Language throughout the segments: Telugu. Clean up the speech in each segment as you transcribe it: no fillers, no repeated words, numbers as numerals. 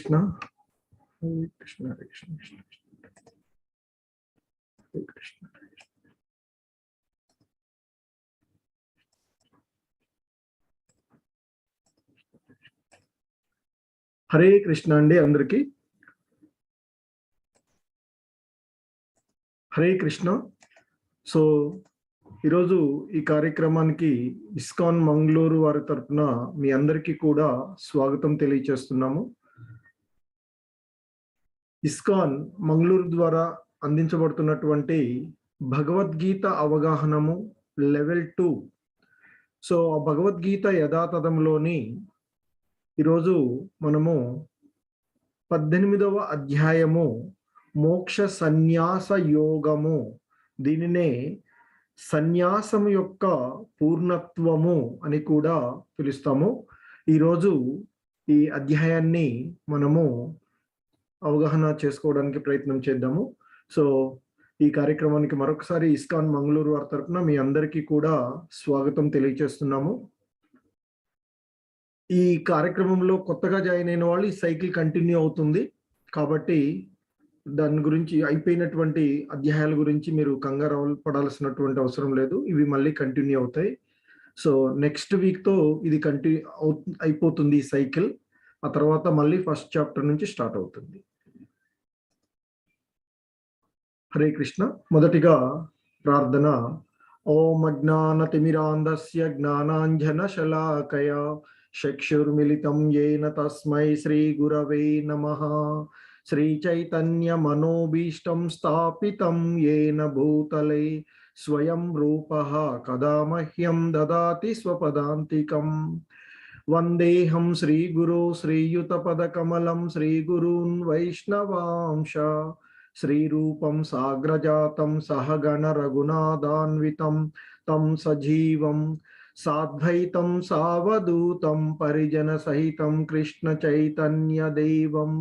కృష్ణ హరే కృష్ణ హరే కృష్ణ కృష్ణ హరే కృష్ణ హరే కృష్ణ అండి అందరికి హరే కృష్ణ. సో ఈరోజు ఈ కార్యక్రమానికి ఇస్కాన్ మంగళూరు వారి తరపున మీ అందరికీ కూడా స్వాగతం తెలియచేస్తున్నాము. ఇస్కాన్ మంగళూరు ద్వారా అందించబడుతున్నటువంటి భగవద్గీత అవగాహనము లెవెల్ 2. సో ఆ భగవద్గీత యథాతథంలోని ఈరోజు మనము 18వ అధ్యాయము మోక్ష సన్యాస యోగము, దీనినే సన్యాసం యొక్క పూర్ణత్వము అని కూడా పిలుస్తాము. ఈరోజు ఈ అధ్యాయాన్ని మనము అవగాహన చేసుకోవడానికి ప్రయత్నం చేద్దాము. సో ఈ కార్యక్రమానికి మరొకసారి ఇస్కాన్ మంగళూరు వారి తరపున మీ అందరికీ కూడా స్వాగతం తెలియజేస్తున్నాము. ఈ కార్యక్రమంలో కొత్తగా జాయిన్ అయిన వాళ్ళు ఈ సైకిల్ కంటిన్యూ అవుతుంది కాబట్టి దాని గురించి అయిపోయినటువంటి అధ్యాయాల గురించి మీరు కంగారు పడాల్సినటువంటి అవసరం లేదు. ఇవి మళ్ళీ కంటిన్యూ అవుతాయి. సో నెక్స్ట్ వీక్తో ఇది అయిపోతుంది ఈ సైకిల్. ఆ తర్వాత మళ్ళీ ఫస్ట్ చాప్టర్ నుంచి స్టార్ట్ అవుతుంది. హరే కృష్ణ. మొదటిగా ప్రార్థన. ఓం అజ్ఞానతిమిరాంధస్య జ్ఞానాంజన శలాకయా చక్షుర్మిలితం యేన తస్మై శ్రీ గురవే నమః. శ్రీ చైతన్య మనోభీష్టం స్థాపితం యేన భూతలే స్వయం రూపః కదా మహ్యం దదాతి స్వపదాంతికం. వందేహం శ్రీ గురు శ్రీయుత పదకమలం శ్రీ గురూన్ వైష్ణవాంశ శ్రీరూపం సాగ్రజాతం సహగణ రఘునాథాన్వితం తం సజీవం సాద్వైతం సావధూతం పరిజన సహితం కృష్ణ చైతన్య దేవం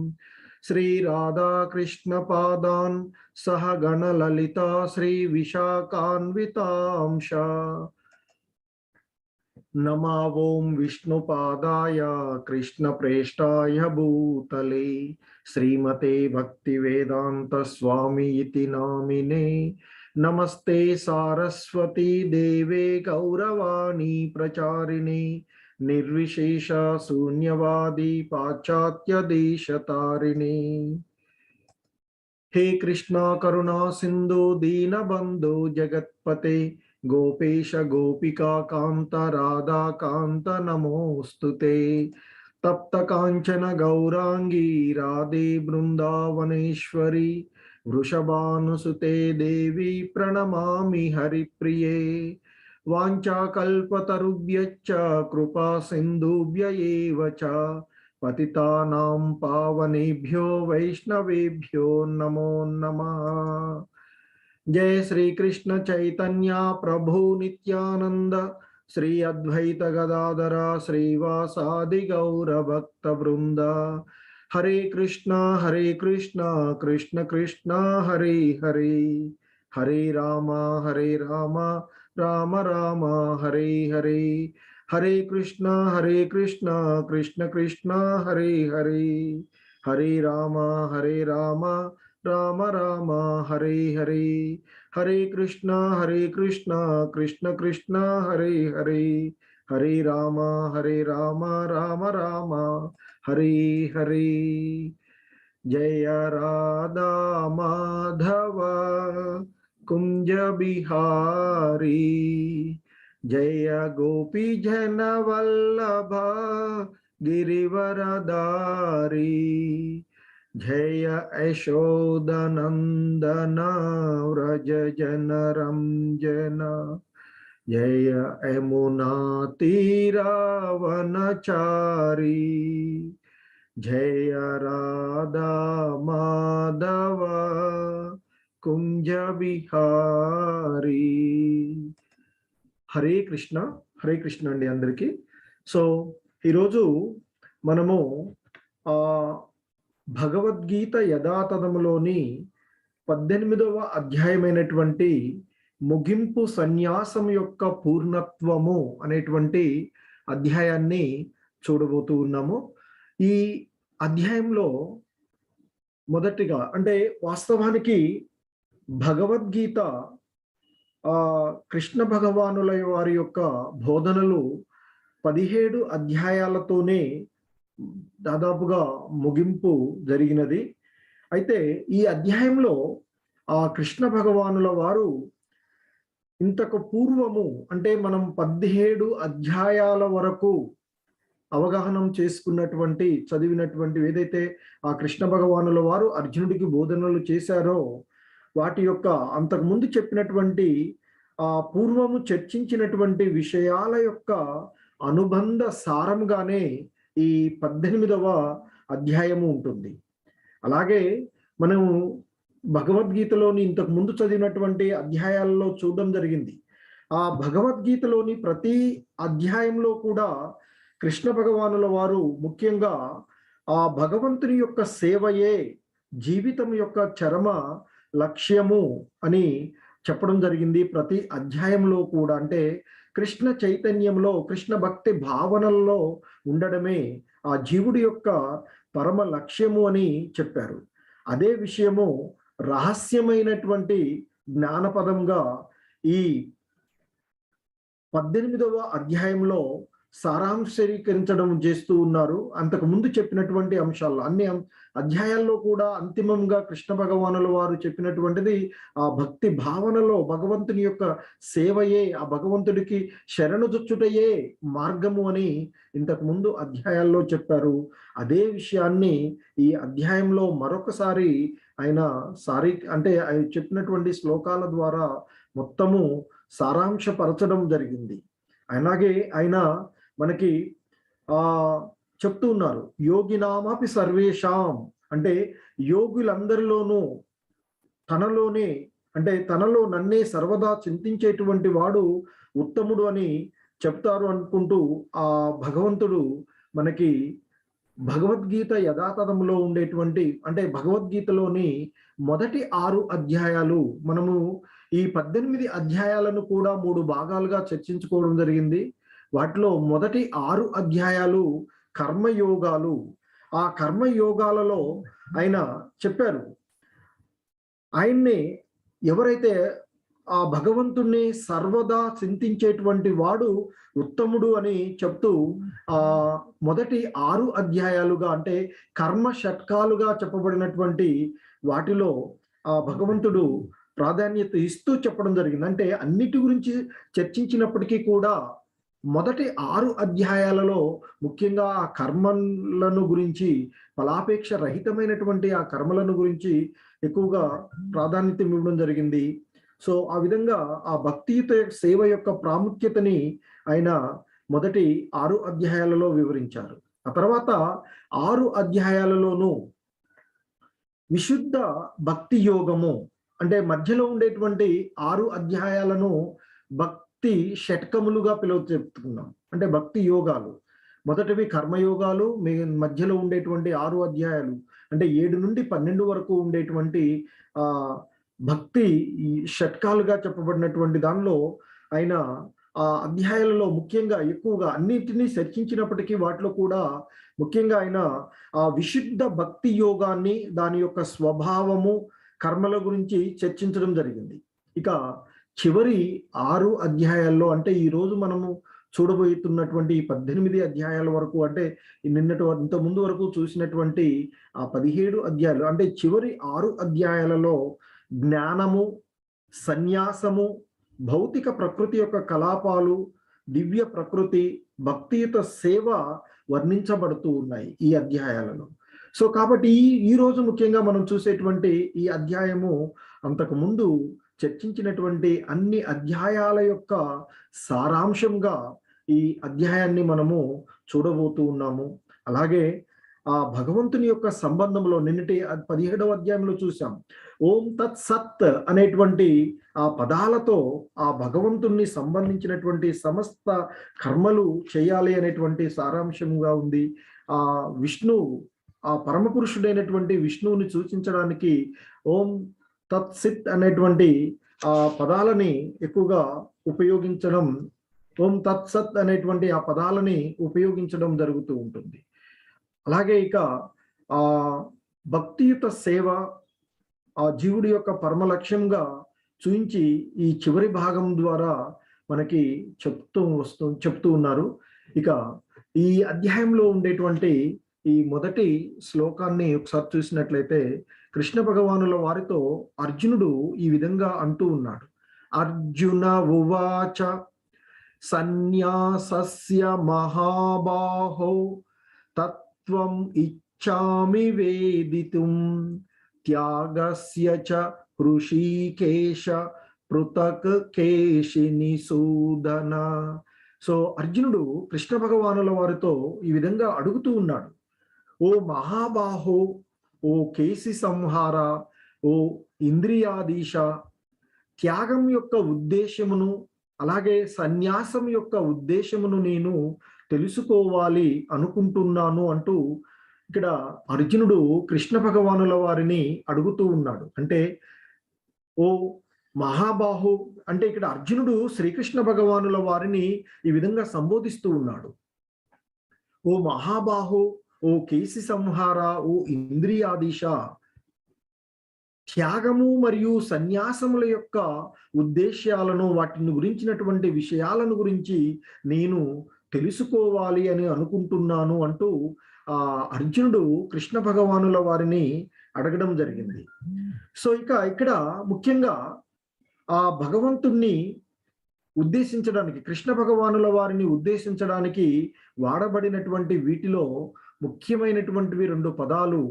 శ్రీ రాధా కృష్ణ పాదాన్ సహగణ లలిత శ్రీ విశాఖాన్వితాంశ. నమా ఓం విష్ణుపాదాయ కృష్ణ ప్రేష్టాయ భూతలే శ్రీమతే భక్తి వేదాంత స్వామి ఇతి నామినే. నమస్తే సారస్వతీ దేవే గౌరవాణి ప్రచారిణి నిర్విశేష శూన్యవాది పాశ్చాత్య దేశతారిణి. హే కృష్ణ కరుణా సింధు దీనబంధు జగత్పతే గోపేశ గోపికా కాంత రాధా కాంత నమోస్తుతే. తప్త కాంచన గౌరాంగీ రాధే బృందావనేశ్వరి వృషభానుసుతే దేవి ప్రణమామి హరిప్రియే. వాంఛాకల్పతరుభ్యశ్చ కృపా సింధుభ్య ఏవ చ పతితానాం పావనేభ్యో వైష్ణవేభ్యో నమో నమః. జయ శ్రీ కృష్ణ చైతన్య ప్రభు నిత్యానంద శ్రీ అద్వైత గదాధర శ్రీవాసాది గౌర భక్త బృంద. హరే కృష్ణ కృష్ణ కృష్ణ హరే హరే హరే రామ రామ రామ హరే హరే. హరే కృష్ణ కృష్ణ కృష్ణ హరే హరే హరే రామ రామ రామ హరే హరే. హరే కృష్ణ కృష్ణ కృష్ణ హరే హరే హరే రామ రామ రామ హరే హరే. జయ రాధా మాధవ కుంజ బిహారీ జయ గోపీ జన వల్లభ గిరివరదారీ. జయ యశోదనందన వ్రజ జన రంజన జయ యమునా తీరావనచారి. జయ రాధా మాధవ కుంజ బిహారీ. హరే కృష్ణ అండి అందరికీ. సో ఈరోజు మనము భగవద్గీత యథాతథములోని 18వ అధ్యాయమైనటువంటి ముగింపు సన్యాసం యొక్క పూర్ణత్వము అనేటువంటి అధ్యాయాన్ని చూడబోతూ ఉన్నాము. ఈ అధ్యాయంలో మొదటిగా అంటే వాస్తవానికి భగవద్గీత కృష్ణ భగవానుల వారి యొక్క బోధనలు 17 అధ్యాయాలతోనే దాదాపుగా ముగింపు జరిగినది. అయితే ఈ అధ్యాయంలో ఆ కృష్ణ భగవానుల వారు ఇంతకు పూర్వము అంటే మనం 17 అధ్యాయాల వరకు అవగాహనం చేసుకున్నటువంటి చదివినటువంటి ఏదైతే ఆ కృష్ణ భగవానుల వారు అర్జునుడికి బోధనలు చేశారో వాటి యొక్క అంతకుముందు చెప్పినటువంటి పూర్వము చర్చించినటువంటి విషయాల యొక్క అనుబంధ సారంగానే ఈ 18వ అధ్యాయము ఉంటుంది. అలాగే మనము భగవద్గీతలోని ఇంతకు ముందు చదివినటువంటి అధ్యాయాలలో చూడడం జరిగింది. ఆ భగవద్గీతలోని ప్రతి అధ్యాయంలో కూడా కృష్ణ భగవానుల వారు ముఖ్యంగా ఆ భగవంతుని యొక్క సేవయే జీవితం యొక్క చరమ లక్ష్యము అని చెప్పడం జరిగింది. ప్రతి అధ్యాయంలో కూడా అంటే కృష్ణ చైతన్యంలో కృష్ణ భక్తి భావనల్లో ఉండడమే ఆ జీవుడి యొక్క పరమ లక్ష్యము అని చెప్పారు. అదే విషయము రహస్యమైనటువంటి జ్ఞానపదంగా ఈ 18వ అధ్యాయంలో సారాంశీకరించడం చేస్తూ ఉన్నారు. అంతకు ముందు చెప్పినటువంటి అంశాల్లో అన్ని అధ్యాయాల్లో కూడా అంతిమంగా కృష్ణ భగవానుల వారు చెప్పినటువంటిది ఆ భక్తి భావనలో భగవంతుని యొక్క సేవయే ఆ భగవంతుడికి శరణుజొచ్చుటయే మార్గము అని ఇంతకు ముందు అధ్యాయాల్లో చెప్పారు. అదే విషయాన్ని ఈ అధ్యాయంలో మరొకసారి ఆయన అంటే చెప్పినటువంటి శ్లోకాల ద్వారా మొత్తము సారాంశపరచడం జరిగింది. అలాగే ఆయన మనకి చెప్తూ ఉన్నారు, యోగినామపి సర్వేషాం అంటే యోగులందరిలోనూ తనలోనే అంటే తనలో నన్నే సర్వదా చింతించేటువంటి వాడు ఉత్తముడు అని చెప్తారు అనుకుంటూ ఆ భగవంతుడు మనకి భగవద్గీత యథాతథంలో ఉండేటువంటి అంటే భగవద్గీతలోని మొదటి 6 అధ్యాయాలు మనము ఈ 18 అధ్యాయాలను కూడా 3 భాగాలుగా చర్చించుకోవడం జరిగింది. వాటిలో మొదటి 6 అధ్యాయాలు కర్మయోగాలు. ఆ కర్మయోగాలలో ఆయన చెప్పారు, ఆయన్ని ఎవరైతే ఆ భగవంతుణ్ణి సర్వదా చింతించేటువంటి వాడు ఉత్తముడు అని చెప్తూ మొదటి 6 అధ్యాయాలుగా అంటే కర్మ షట్కాలుగా చెప్పబడినటువంటి వాటిలో ఆ భగవంతుడు ప్రాధాన్యత ఇస్తూ చెప్పడం జరిగింది. అంటే అన్నిటి గురించి చర్చించినప్పటికీ కూడా మొదటి 6 అధ్యాయాలలో ముఖ్యంగా ఆ కర్మలను గురించి ఫలాపేక్ష రహితమైనటువంటి ఆ కర్మలను గురించి ఎక్కువగా ప్రాధాన్యత ఇవ్వడం జరిగింది. సో ఆ విధంగా ఆ భక్తియుత సేవ యొక్క ప్రాముఖ్యతని ఆయన మొదటి 6 అధ్యాయాలలో వివరించారు. ఆ తర్వాత 6 అధ్యాయాలలోనూ విశుద్ధ భక్తి యోగము అంటే మధ్యలో ఉండేటువంటి 6 అధ్యాయాలను భక్తి షట్కములుగా చెప్తున్నాం. అంటే భక్తి యోగాలు మొదటివి కర్మయోగాలు, మధ్యలో ఉండేటువంటి 6 అధ్యాయాలు అంటే 7 నుండి 12 వరకు ఉండేటువంటి భక్తి షట్కాలుగా చెప్పబడినటువంటి దానిలో ఆయన ఆ అధ్యాయాలలో ముఖ్యంగా ఎక్కువగా అన్నిటినీ చర్చించినప్పటికీ వాటిలో కూడా ముఖ్యంగా ఆయన ఆ విశుద్ధ భక్తి యోగాన్ని దాని యొక్క స్వభావము కర్మల గురించి చర్చించడం జరిగింది. ఇక చివరి 6 అధ్యాయాల్లో అంటే ఈ రోజు మనము చూడబోతున్నటువంటి 18 అధ్యాయాల వరకు అంటే ఇంత ముందు వరకు చూసినటువంటి ఆ 17 అధ్యాయాలు అంటే చివరి 6 అధ్యాయాలలో జ్ఞానము, సన్యాసము, భౌతిక ప్రకృతి యొక్క కలాపాలు, దివ్య ప్రకృతి, భక్తియుత సేవ వర్ణించబడుతూ ఉన్నాయి ఈ అధ్యాయాలలో. సో కాబట్టి ఈ రోజు ముఖ్యంగా మనం చూసేటువంటి ఈ అధ్యాయము అంతకు ముందు చర్చించినటువంటి అన్ని అధ్యాయాల యొక్క సారాంశంగా ఈ అధ్యాయాన్ని మనము చూడబోతూ ఉన్నాము. అలాగే ఆ భగవంతుని యొక్క సంబంధంలో నిన్నటి 17వ అధ్యాయంలో చూసాం, ఓం తత్ సత్ అనేటువంటి ఆ పదాలతో ఆ భగవంతుణ్ణి సంబంధించినటువంటి సమస్త కర్మలు చేయాలి అనేటువంటి సారాంశంగా ఉంది. ఆ విష్ణువు ఆ పరమ పురుషుడైనటువంటి విష్ణువుని సూచించడానికి ఓం తత్ సిత్ అనేటువంటి ఆ పదాలని ఎక్కువగా ఉపయోగించడం, ఓం తత్ సత్ అనేటువంటి ఆ పదాలని ఉపయోగించడం జరుగుతూ ఉంటుంది. అలాగే ఇక ఆ భక్తియుత సేవ ఆ జీవుడి యొక్క పరమ లక్ష్యంగా చూయించి ఈ చివరి భాగం ద్వారా మనకి చెప్తూ ఉన్నారు. ఇక ఈ అధ్యాయంలో ఉండేటువంటి ఈ మొదటి శ్లోకాన్ని ఒకసారి చూసినట్లయితే కృష్ణ భగవానుల వారితో అర్జునుడు ఈ విధంగా అంటూ ఉన్నాడు. అర్జున ఉవాచ సన్యాసస్య మహాబాహో తత్వం ఇచ్చామి వేదితుం త్యాగస్య చ హృషీకేశ పృథక్ కేశిని సూదన. సో అర్జునుడు కృష్ణ భగవానుల వారితో ఈ విధంగా అడుగుతూ ఉన్నాడు. ఓ మహాబాహో, ఓ కేసి సంహార, ఓ ఇంద్రియాధీశ, త్యాగం యొక్క ఉద్దేశమును అలాగే సన్యాసం యొక్క ఉద్దేశమును నేను తెలుసుకోవాలి అనుకుంటున్నాను అంటూ ఇక్కడ అర్జునుడు కృష్ణ భగవానుల వారిని అడుగుతూ ఉన్నాడు. అంటే ఓ మహాబాహు అంటే ఇక్కడ అర్జునుడు శ్రీకృష్ణ భగవానుల వారిని ఈ విధంగా సంబోధిస్తూ ఉన్నాడు. ఓ మహాబాహు, ఓ కేసి సంహార, ఓ ఇంద్రియాధీశ, త్యాగము మరియు సన్యాసముల యొక్క ఉద్దేశ్యాలను వాటిని గురించినటువంటి విషయాలను గురించి నేను తెలుసుకోవాలి అని అనుకుంటున్నాను అంటూ అర్జునుడు కృష్ణ భగవానుల వారిని అడగడం జరిగింది. సో ఇక్కడ ముఖ్యంగా ఆ భగవంతుణ్ణి ఉద్దేశించడానికి, కృష్ణ భగవానుల వారిని ఉద్దేశించడానికి వాడబడినటువంటి వీటిలో ముఖ్యమైనటువంటివి 2 పదాలు.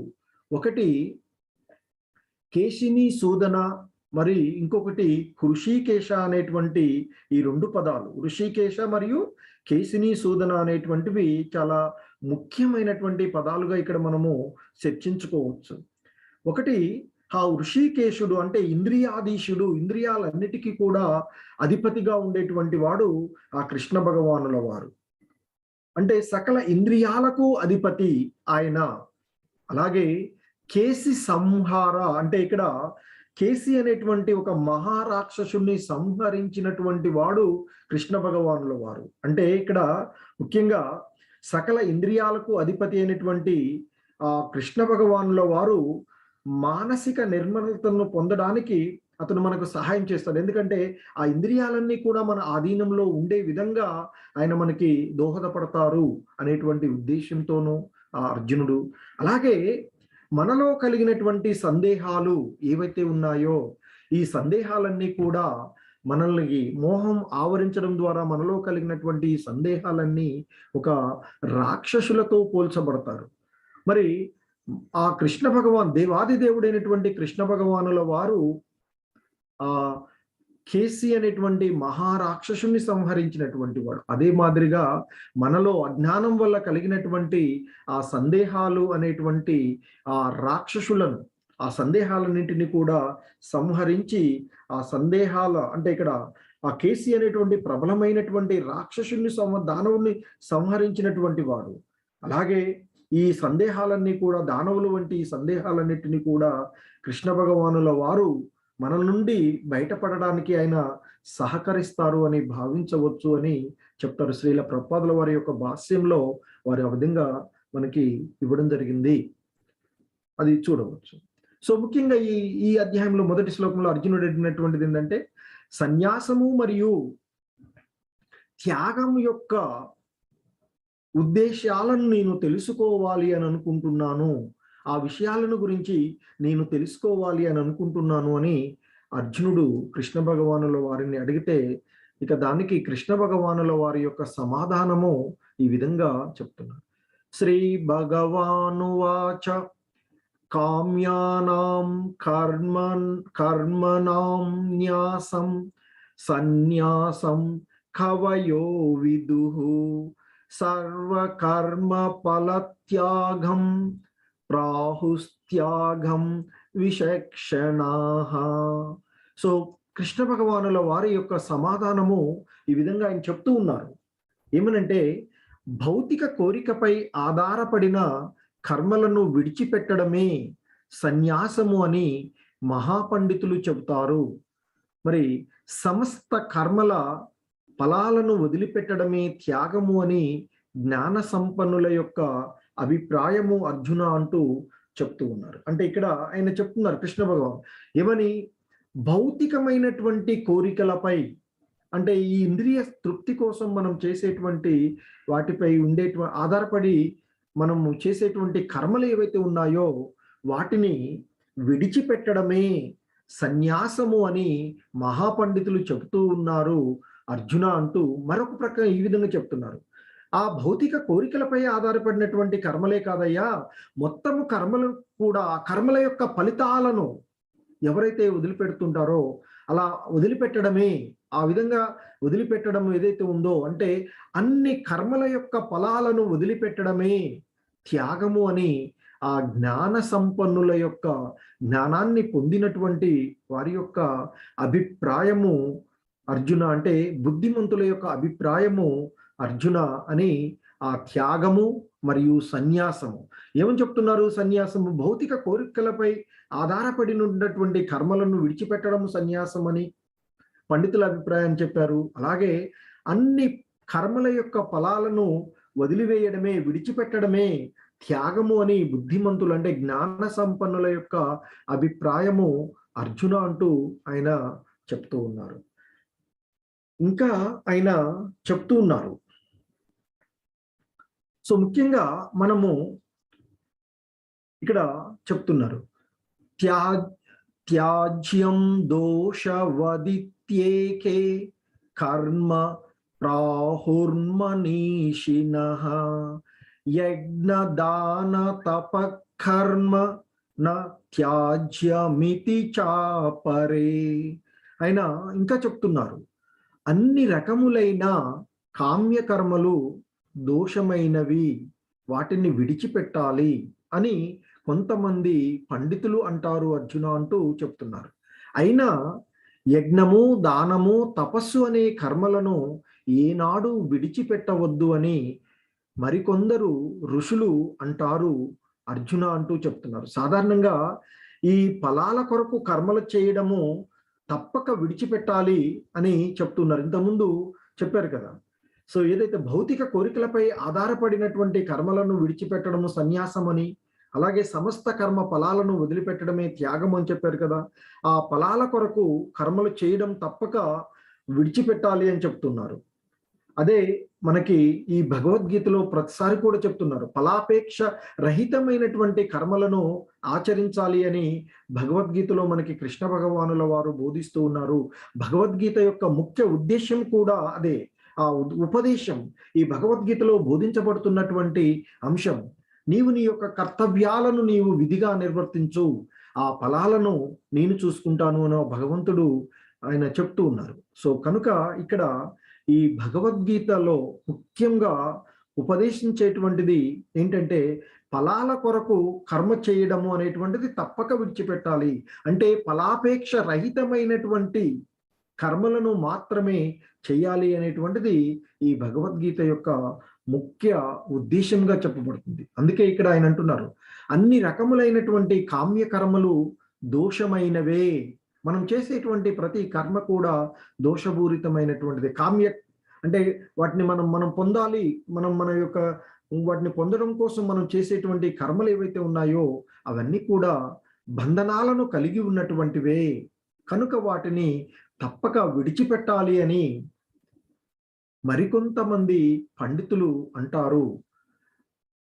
ఒకటి కేశిని సూదన, మరి ఇంకొకటి హృషీకేశ అనేటువంటి ఈ 2 పదాలు. హృషీకేశ మరియు కేశిని సూదన అనేటువంటివి చాలా ముఖ్యమైనటువంటి పదాలుగా ఇక్కడ మనము చర్చించుకోవచ్చు. ఒకటి ఆ హృషీకేశుడు అంటే ఇంద్రియాధీశుడు, ఇంద్రియాలన్నిటికీ కూడా అధిపతిగా ఉండేటువంటి వాడు ఆ కృష్ణ భగవానుల వారు. అంటే సకల ఇంద్రియాలకు అధిపతి ఆయన. అలాగే కేసి సంహార అంటే ఇక్కడ కేసి అనేటువంటి ఒక మహారాక్షసుని సంహరించినటువంటి వాడు కృష్ణ భగవానుల వారు. అంటే ఇక్కడ ముఖ్యంగా సకల ఇంద్రియాలకు అధిపతి అయినటువంటి ఆ కృష్ణ భగవానుల వారు మానసిక నిర్మలతను పొందడానికి అతను మనకు సహాయం చేస్తాడు. ఎందుకంటే ఆ ఇంద్రియాలన్నీ కూడా మన ఆధీనంలో ఉండే విధంగా ఆయన మనకి దోహదపడతారు అనేటువంటి ఉద్దేశంతోనూ ఆ అర్జునుడు. అలాగే మనలో కలిగినటువంటి సందేహాలు ఏవైతే ఉన్నాయో ఈ సందేహాలన్నీ కూడా మనల్ని మోహం ఆవరించడం ద్వారా మనలో కలిగినటువంటి సందేహాలన్నీ ఒక రాక్షసులతో పోల్చబడతారు. మరి ఆ కృష్ణ భగవాన్ దేవాది దేవుడైనటువంటి కృష్ణ భగవానుల వారు ఆ కేసి అనేటువంటి మహారాక్షసుని సంహరించినటువంటి వాడు. అదే మాదిరిగా మనలో అజ్ఞానం వల్ల కలిగినటువంటి ఆ సందేహాలు అనేటువంటి ఆ రాక్షసులను, ఆ సందేహాలన్నింటినీ కూడా సంహరించి ఆ సందేహాల అంటే ఇక్కడ ఆ కేసి అనేటువంటి ప్రబలమైనటువంటి రాక్షసుని దానవుని సంహరించినటువంటి వాడు. అలాగే ఈ సందేహాలన్నీ కూడా దానవులు వంటి ఈ సందేహాలన్నింటినీ కూడా కృష్ణ భగవానుల వారు మన నుండి బయటపడడానికి ఆయన సహకరిస్తారు అని భావించవచ్చు అని చెప్తారు. శ్రీల ప్రభుపాదుల వారి యొక్క భాష్యంలో వారి ఆ విధంగా మనకి ఇవ్వడం జరిగింది, అది చూడవచ్చు. సో ముఖ్యంగా ఈ అధ్యాయంలో మొదటి శ్లోకంలో అర్జునుడు అడిగినటువంటిది ఏంటంటే సన్యాసము మరియు త్యాగం యొక్క ఉద్దేశాలను నేను తెలుసుకోవాలి అని అనుకుంటున్నాను, ఆ విషయాలను గురించి నేను తెలుసుకోవాలి అని అనుకుంటున్నాను అని అర్జునుడు కృష్ణ భగవానుల వారిని అడిగితే ఇక దానికి కృష్ణ భగవానుల వారి యొక్క సమాధానము ఈ విధంగా చెప్తున్నారు. శ్రీ భగవానువాచ కామ్యానాం కర్మణాం న్యాసం సన్యాసం కవయో విదుః సర్వకర్మ ఫలత్యాగం ప్రాహుస్త్యాగం విచక్షణాః. సో కృష్ణ భగవానుల వారి యొక్క సమాధానము ఈ విధంగా ఆయన చెప్తూ ఉన్నారు. ఏమనంటే భౌతిక కోరికపై ఆధారపడిన కర్మలను విడిచిపెట్టడమే సన్యాసము అని మహాపండితులు చెబుతారు. మరి సమస్త కర్మల ఫలాలను వదిలిపెట్టడమే త్యాగము అని జ్ఞాన సంపన్నుల యొక్క అభిప్రాయము అర్జున అంటూ చెప్తూ ఉన్నారు. అంటే ఇక్కడ ఆయన చెప్తున్నారు కృష్ణ భగవాన్ ఏమని, భౌతికమైనటువంటి కోరికలపై, అంటే ఈ ఇంద్రియ తృప్తి కోసం మనం చేసేటువంటి వాటిపై ఆధారపడి మనము చేసేటువంటి కర్మలు ఏవైతే ఉన్నాయో వాటిని విడిచిపెట్టడమే సన్యాసము అని మహాపండితులు చెబుతూ ఉన్నారు అర్జున అంటూ మరొక ప్రక్క ఈ విధంగా చెప్తున్నారు. ఆ భౌతిక కోరికలపై ఆధారపడినటువంటి కర్మలే కాదయ్యా, మొత్తము కర్మలు కూడా ఆ కర్మల యొక్క ఫలితాలను ఎవరైతే వదిలిపెడుతుంటారో అలా వదిలిపెట్టడమే, ఆ విధంగా వదిలిపెట్టడం ఏదైతే ఉందో అంటే అన్ని కర్మల యొక్క ఫలాలను వదిలిపెట్టడమే త్యాగము అని ఆ జ్ఞాన సంపన్నుల యొక్క జ్ఞానాన్ని పొందినటువంటి వారి యొక్క అభిప్రాయము అర్జున, అంటే బుద్ధిమంతుల యొక్క అభిప్రాయము అర్జున అని ఆ త్యాగము మరియు సన్యాసము ఏమని చెప్తున్నారు. సన్యాసము భౌతిక కోరికలపై ఆధారపడి ఉన్నటువంటి కర్మలను విడిచిపెట్టడం సన్యాసం అని పండితుల అభిప్రాయం చెప్పారు. అలాగే అన్ని కర్మల యొక్క ఫలాలను వదిలివేయడమే, విడిచిపెట్టడమే త్యాగము అని బుద్ధిమంతులు అంటే జ్ఞాన సంపన్నుల యొక్క అభిప్రాయము అర్జున అంటూ ఆయన చెప్తూ ఉన్నారు. ఇంకా ఆయన చెప్తూ ఉన్నారు. సో ముఖ్యంగా మనము ఇక్కడ చెప్తున్నారు, త్యాజ్యం దోషవదిత్యేకే కర్మ ప్రాహుర్మనీషిణః యజ్ఞదాన తపకర్మ న త్యాజ్యమితి చాపరే. ఆయన ఇంకా చెప్తున్నారు, అన్ని రకములైన కామ్యకర్మలు దోషమైనవి, వాటిని విడిచిపెట్టాలి అని కొంతమంది పండితులు అంటారు అర్జున అంటూ చెప్తున్నారు. అయినా యజ్ఞము, దానము, తపస్సు అనే కర్మలను ఏనాడు విడిచిపెట్టవద్దు అని మరికొందరు ఋషులు అంటారు అర్జున అంటూ చెప్తున్నారు. సాధారణంగా ఈ ఫలాల కొరకు కర్మలు చేయడము తప్పక విడిచిపెట్టాలి అని చెప్తున్నారు. ఇంతకుముందు చెప్పారు కదా. సో ఏదైతే భౌతిక కోరికలపై ఆధారపడినటువంటి కర్మలను విడిచిపెట్టడము సన్యాసం అని, అలాగే సమస్త కర్మ ఫలాలను వదిలిపెట్టడమే త్యాగం అని చెప్పారు కదా. ఆ ఫలాల కొరకు కర్మలు చేయడం తప్పక విడిచిపెట్టాలి అని చెప్తున్నారు. అదే మనకి ఈ భగవద్గీతలో ప్రతిసారి కూడా చెప్తున్నారు, ఫలాపేక్ష రహితమైనటువంటి కర్మలను ఆచరించాలి అని భగవద్గీతలో మనకి కృష్ణ భగవానుల వారు బోధిస్తూ ఉన్నారు. భగవద్గీత యొక్క ముఖ్య ఉద్దేశం కూడా అదే. ఆ ఉపదేశం, ఈ భగవద్గీతలో బోధించబడుతున్నటువంటి అంశం, నీవు నీ యొక్క కర్తవ్యాలను నీవు విధిగా నిర్వర్తించు, ఆ ఫలాలను నేను చూసుకుంటాను అని భగవంతుడు ఆయన చెప్తూ ఉన్నారు. సో కనుక ఇక్కడ ఈ భగవద్గీతలో ముఖ్యంగా ఉపదేశించేటువంటిది ఏంటంటే ఫలాల కొరకు కర్మ చేయడము అనేటువంటిది తప్పక విడిచిపెట్టాలి. అంటే ఫలాపేక్ష రహితమైనటువంటి కర్మలను మాత్రమే చేయాలి అనేటువంటిది ఈ భగవద్గీత యొక్క ముఖ్య ఉద్దేశంగా చెప్పబడుతుంది. అందుకే ఇక్కడ ఆయన అంటున్నారు, అన్ని రకములైనటువంటి కామ్య కర్మలు దోషమైనవే. మనం చేసేటువంటి ప్రతి కర్మ కూడా దోషపూరితమైనటువంటిది. కామ్య అంటే వాటిని మనం పొందాలి, మన యొక్క వాటిని పొందడం కోసం మనం చేసేటువంటి కర్మలు ఏవైతే ఉన్నాయో అవన్నీ కూడా బంధనాలను కలిగి ఉన్నటువంటివే, కనుక వాటిని తప్పక విడిచిపెట్టాలి అని మరికొంతమంది పండితులు అంటారు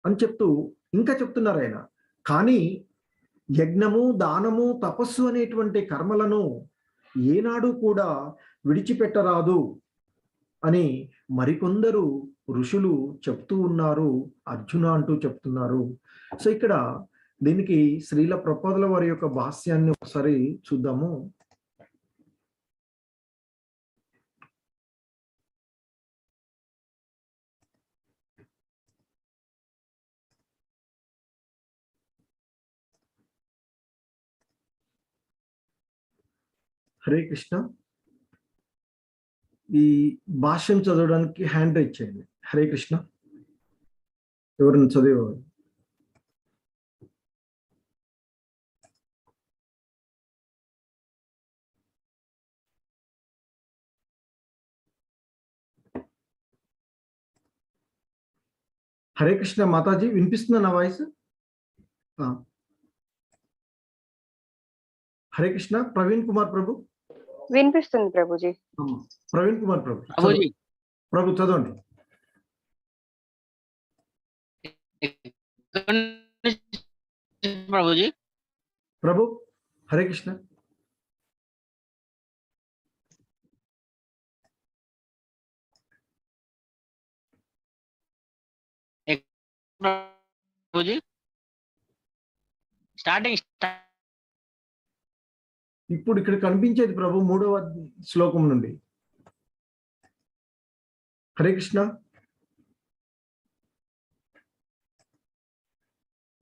అని చెప్తూ ఇంకా చెప్తున్నారు ఆయన. కానీ యజ్ఞము, దానము, తపస్సు అనేటువంటి కర్మలను ఏనాడు కూడా విడిచిపెట్టరాదు అని మరికొందరు ఋషులు చెప్తూ ఉన్నారు అర్జున అంటూ చెప్తున్నారు. సో ఇక్కడ దీనికి శ్రీల ప్రభుపాదుల వారి యొక్క భాష్యాన్ని ఒకసారి చూద్దాము. హరే కృష్ణ. ఈ భాష్యం చదవడానికి హ్యాండ్ రైజ్ చేయండి. హరే కృష్ణ. ఎవరిని చదివేవారు? హరే కృష్ణ మాతాజీ, వినిపిస్తుందా నా వాయిస్? హరే కృష్ణ. ప్రవీణ్ కుమార్ ప్రభు. వినిపిస్తుంది ప్రభుజీ. ప్రవీణ్ కుమార్ ప్రభు, ప్రభు చదవండి. ప్రభుజీ. ప్రభు హరే కృష్ణ. ప్రభుజీ స్టార్టింగ్ ఇప్పుడు ఇక్కడ కనిపించేది ప్రభు 3వ శ్లోకం నుండి. హరే కృష్ణ.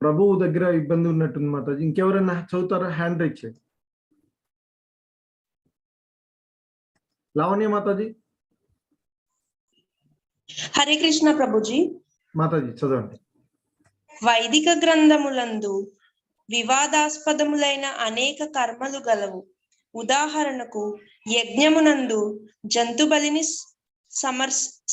ప్రభువు దగ్గర ఇబ్బంది ఉన్నట్టుంది మాతాజీ. ఇంకెవరైనా చదువుతారా? హ్యాండ్ రైజ్ చేయండి. లావణ్య మాతాజీ. హరే కృష్ణ ప్రభుజీ. మాతాజీ చదవండి. వైదిక గ్రంథములందు వివాదాస్పదములైన అనేక కర్మలు గలవు. ఉదాహరణకు యజ్ఞమునందు జంతు బలిని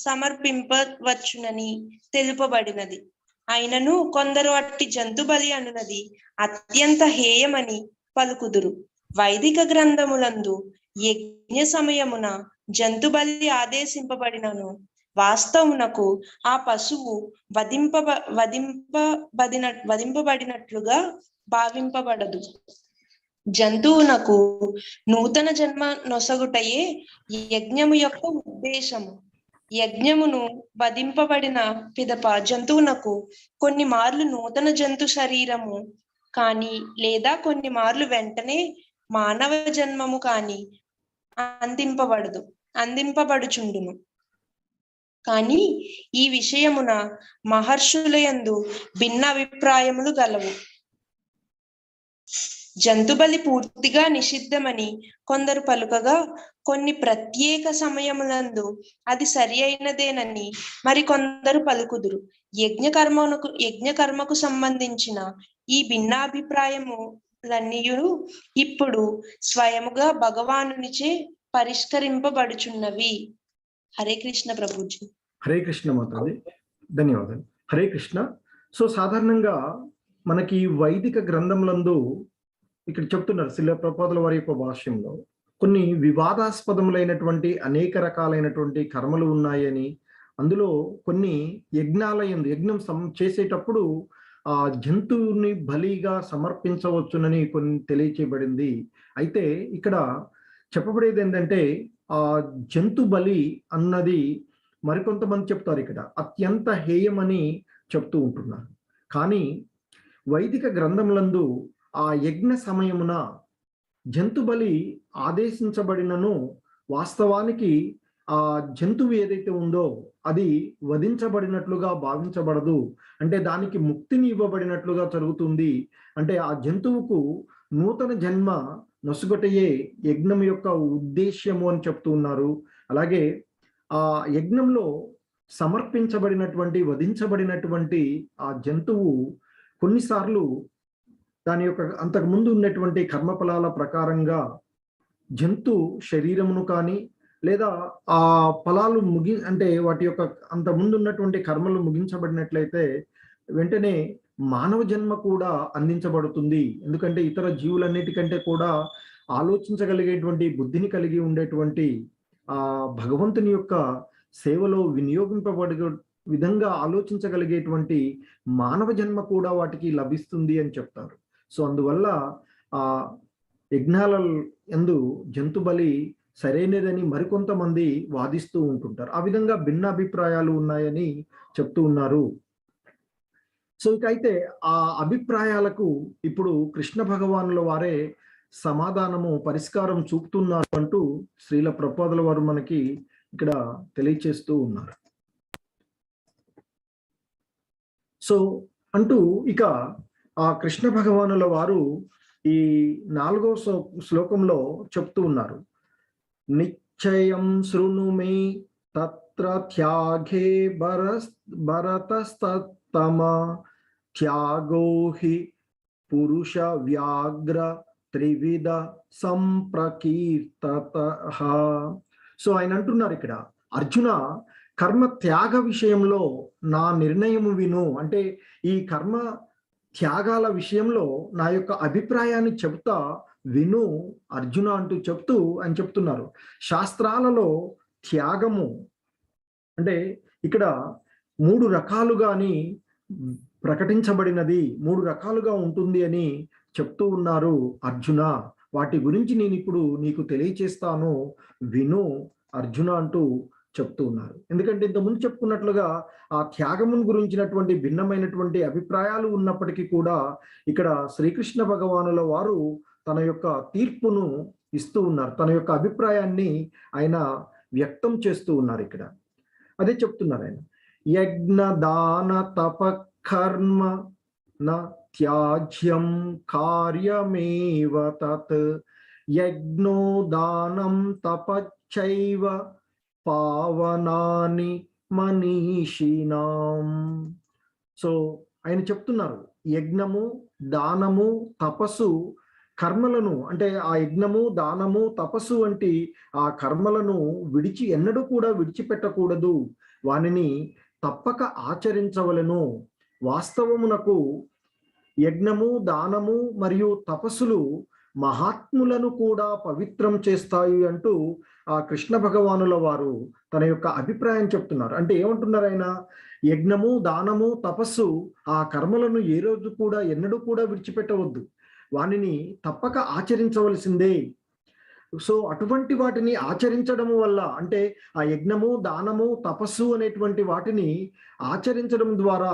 సమర్పింపవచ్చునని తెలుపబడినది. అయినను కొందరు అట్టి జంతు బలి అనునది అత్యంత హేయమని పలుకుదురు. వైదిక గ్రంథములందు యజ్ఞ సమయమున జంతు బలి ఆదేశింపబడినను వాస్తవునకు ఆ పశువు వధింపబడినట్లుగా భావింపబడదు. జంతువునకు నూతన జన్మ నొసగుటయే యజ్ఞము యొక్క ఉద్దేశము. యజ్ఞమును వధింపబడిన పిదప జంతువునకు కొన్ని మార్లు నూతన జంతు శరీరము కాని లేదా కొన్ని మార్లు వెంటనే మానవ జన్మము కాని అందింపబడుచుండును. కానీ ఈ విషయమున మహర్షులయందు భిన్న అభిప్రాయములు గలవు. జంతుబలి పూర్తిగా నిషిద్ధమని కొందరు పలుకగా, కొన్ని ప్రత్యేక సమయములందు అది సరి అయినదేనని మరికొందరు పలుకుదురు. యజ్ఞకర్మకు సంబంధించిన ఈ భిన్నాభిప్రాయములన్నీ ఇప్పుడు స్వయముగా భగవానునిచే పరిష్కరింపబడుచున్నవి. హరే కృష్ణ ప్రభుజీ. హరే కృష్ణ మాతాజీ, ధన్యవాదాలు. హరే కృష్ణ. సో సాధారణంగా మనకి వైదిక గ్రంథములందు ఇక్కడ చెప్తున్నారు శిల ప్రభుపాదుల వారి యొక్క భాష్యంలో కొన్ని వివాదాస్పదములైనటువంటి అనేక రకాలైనటువంటి కర్మలు ఉన్నాయని, అందులో కొన్ని యజ్ఞం చేసేటప్పుడు ఆ జంతువుని బలిగా సమర్పించవచ్చునని కొన్ని తెలియచేయబడింది. అయితే ఇక్కడ చెప్పబడేది ఏంటంటే ఆ జంతు బలి అన్నది మరికొంతమంది చెప్తారు ఇక్కడ అత్యంత హేయమని చెప్తూ ఉంటున్నారు. కానీ వైదిక గ్రంథములందు ఆ యజ్ఞ సమయమున జంతు బలి ఆదేశించబడినను వాస్తవానికి ఆ జంతువు ఏదైతే ఉందో అది వధించబడినట్లుగా భావించబడదు. అంటే దానికి ముక్తిని ఇవ్వబడినట్లుగా జరుగుతుంది. అంటే ఆ జంతువుకు నూతన జన్మ నొసుగొటయే యజ్ఞం యొక్క ఉద్దేశ్యము అని చెప్తూ ఉన్నారు. అలాగే ఆ యజ్ఞంలో సమర్పించబడినటువంటి వధించబడినటువంటి ఆ జంతువు కొన్నిసార్లు దాని యొక్క అంతకుముందు ఉన్నటువంటి కర్మఫలాల ప్రకారంగా జంతు శరీరమును కానీ లేదా ఆ ఫలాలు అంటే వాటి యొక్క అంతకుముందు ఉన్నటువంటి కర్మలు ముగించబడినట్లయితే వెంటనే మానవ జన్మ కూడా అందించబడుతుంది. ఎందుకంటే ఇతర జీవులన్నిటికంటే కూడా ఆలోచించగలిగేటువంటి బుద్ధిని కలిగి ఉండేటువంటి ఆ భగవంతుని యొక్క సేవలో వినియోగింపబడే విధంగా ఆలోచించగలిగేటువంటి మానవ జన్మ కూడా వాటికి లభిస్తుంది అని చెప్తారు. సో అందువల్ల ఆ యజ్ఞాల యందు జంతు బలి సరైనదని మరికొంతమంది వాదిస్తూ ఉంటుంటారు. ఆ విధంగా భిన్న అభిప్రాయాలు ఉన్నాయని చెప్తూ ఉన్నారు. సో ఇకైతే ఆ అభిప్రాయాలకు ఇప్పుడు కృష్ణ భగవానుల వారే సమాధానము పరిష్కారం చూపుతున్నారు అంటూ శ్రీల ప్రభుపాదుల వారు మనకి ఇక్కడ తెలియచేస్తూ ఉన్నారు. సో అంటూ ఇక ఆ కృష్ణ భగవానుల వారు ఈ 4వ శ్లోకంలో చెప్తూ ఉన్నారు. నిశ్చయం శృణు మే తత్ర త్యాగే భరతస్తమ త్యాగో హి పురుష వ్యాఘ్ర త్రివిధ సంప్రకీర్తత. సో ఆయన అంటున్నారు ఇక్కడ, అర్జున కర్మ త్యాగ విషయంలో నా నిర్ణయము విను. అంటే ఈ కర్మ త్యాగాల విషయంలో నా యొక్క అభిప్రాయాన్ని చెప్తా విను అర్జున అంటూ చెప్తూ అని చెప్తున్నారు. శాస్త్రాలలో త్యాగము అంటే ఇక్కడ 3 రకాలుగాని ప్రకటించబడినది, 3 రకాలుగా ఉంటుంది అని చెప్తూ ఉన్నారు అర్జున. వాటి గురించి నేను ఇప్పుడు నీకు తెలియచేస్తాను, విను అర్జున అంటూ చెప్తూ ఉన్నారు. ఎందుకంటే ఇంతకుముందు చెప్పుకున్నట్లుగా ఆ త్యాగమును గురించినటువంటి భిన్నమైనటువంటి అభిప్రాయాలు ఉన్నప్పటికీ కూడా ఇక్కడ శ్రీకృష్ణ భగవానుల వారు తన యొక్క తీర్పును ఇస్తూ ఉన్నారు, తన యొక్క అభిప్రాయాన్ని ఆయన వ్యక్తం చేస్తూ ఉన్నారు. ఇక్కడ అదే చెప్తున్నారు ఆయన, యజ్ఞ దాన తప కర్మ న త్యాజ్యం కార్యమేవ తత్ యజ్ఞో దానం తపశ్చైవ పావనాని మనీషినాం. సో ఆయన చెప్తున్నారు, యజ్ఞము దానము తపస్సు కర్మలను, అంటే ఆ యజ్ఞము దానము తపస్సు వంటి ఆ కర్మలను ఎన్నడూ కూడా విడిచిపెట్టకూడదు, వానిని తప్పక ఆచరించవలెను. వాస్తవమునకు యజ్ఞము దానము మరియు తపస్సులు మహాత్ములను కూడా పవిత్రం చేస్తాయి అంటూ ఆ కృష్ణ భగవానుల వారు తన యొక్క అభిప్రాయం చెప్తున్నారు. అంటే ఏమంటున్నారు ఆయన, యజ్ఞము దానము తపస్సు ఆ కర్మలను ఏ రోజు కూడా ఎన్నడూ కూడా విడిచిపెట్టవద్దు, వానిని తప్పక ఆచరించవలసిందే. సో అటువంటి వాటిని ఆచరించడం వల్ల, అంటే ఆ యజ్ఞము దానము తపస్సు అనేటువంటి వాటిని ఆచరించడం ద్వారా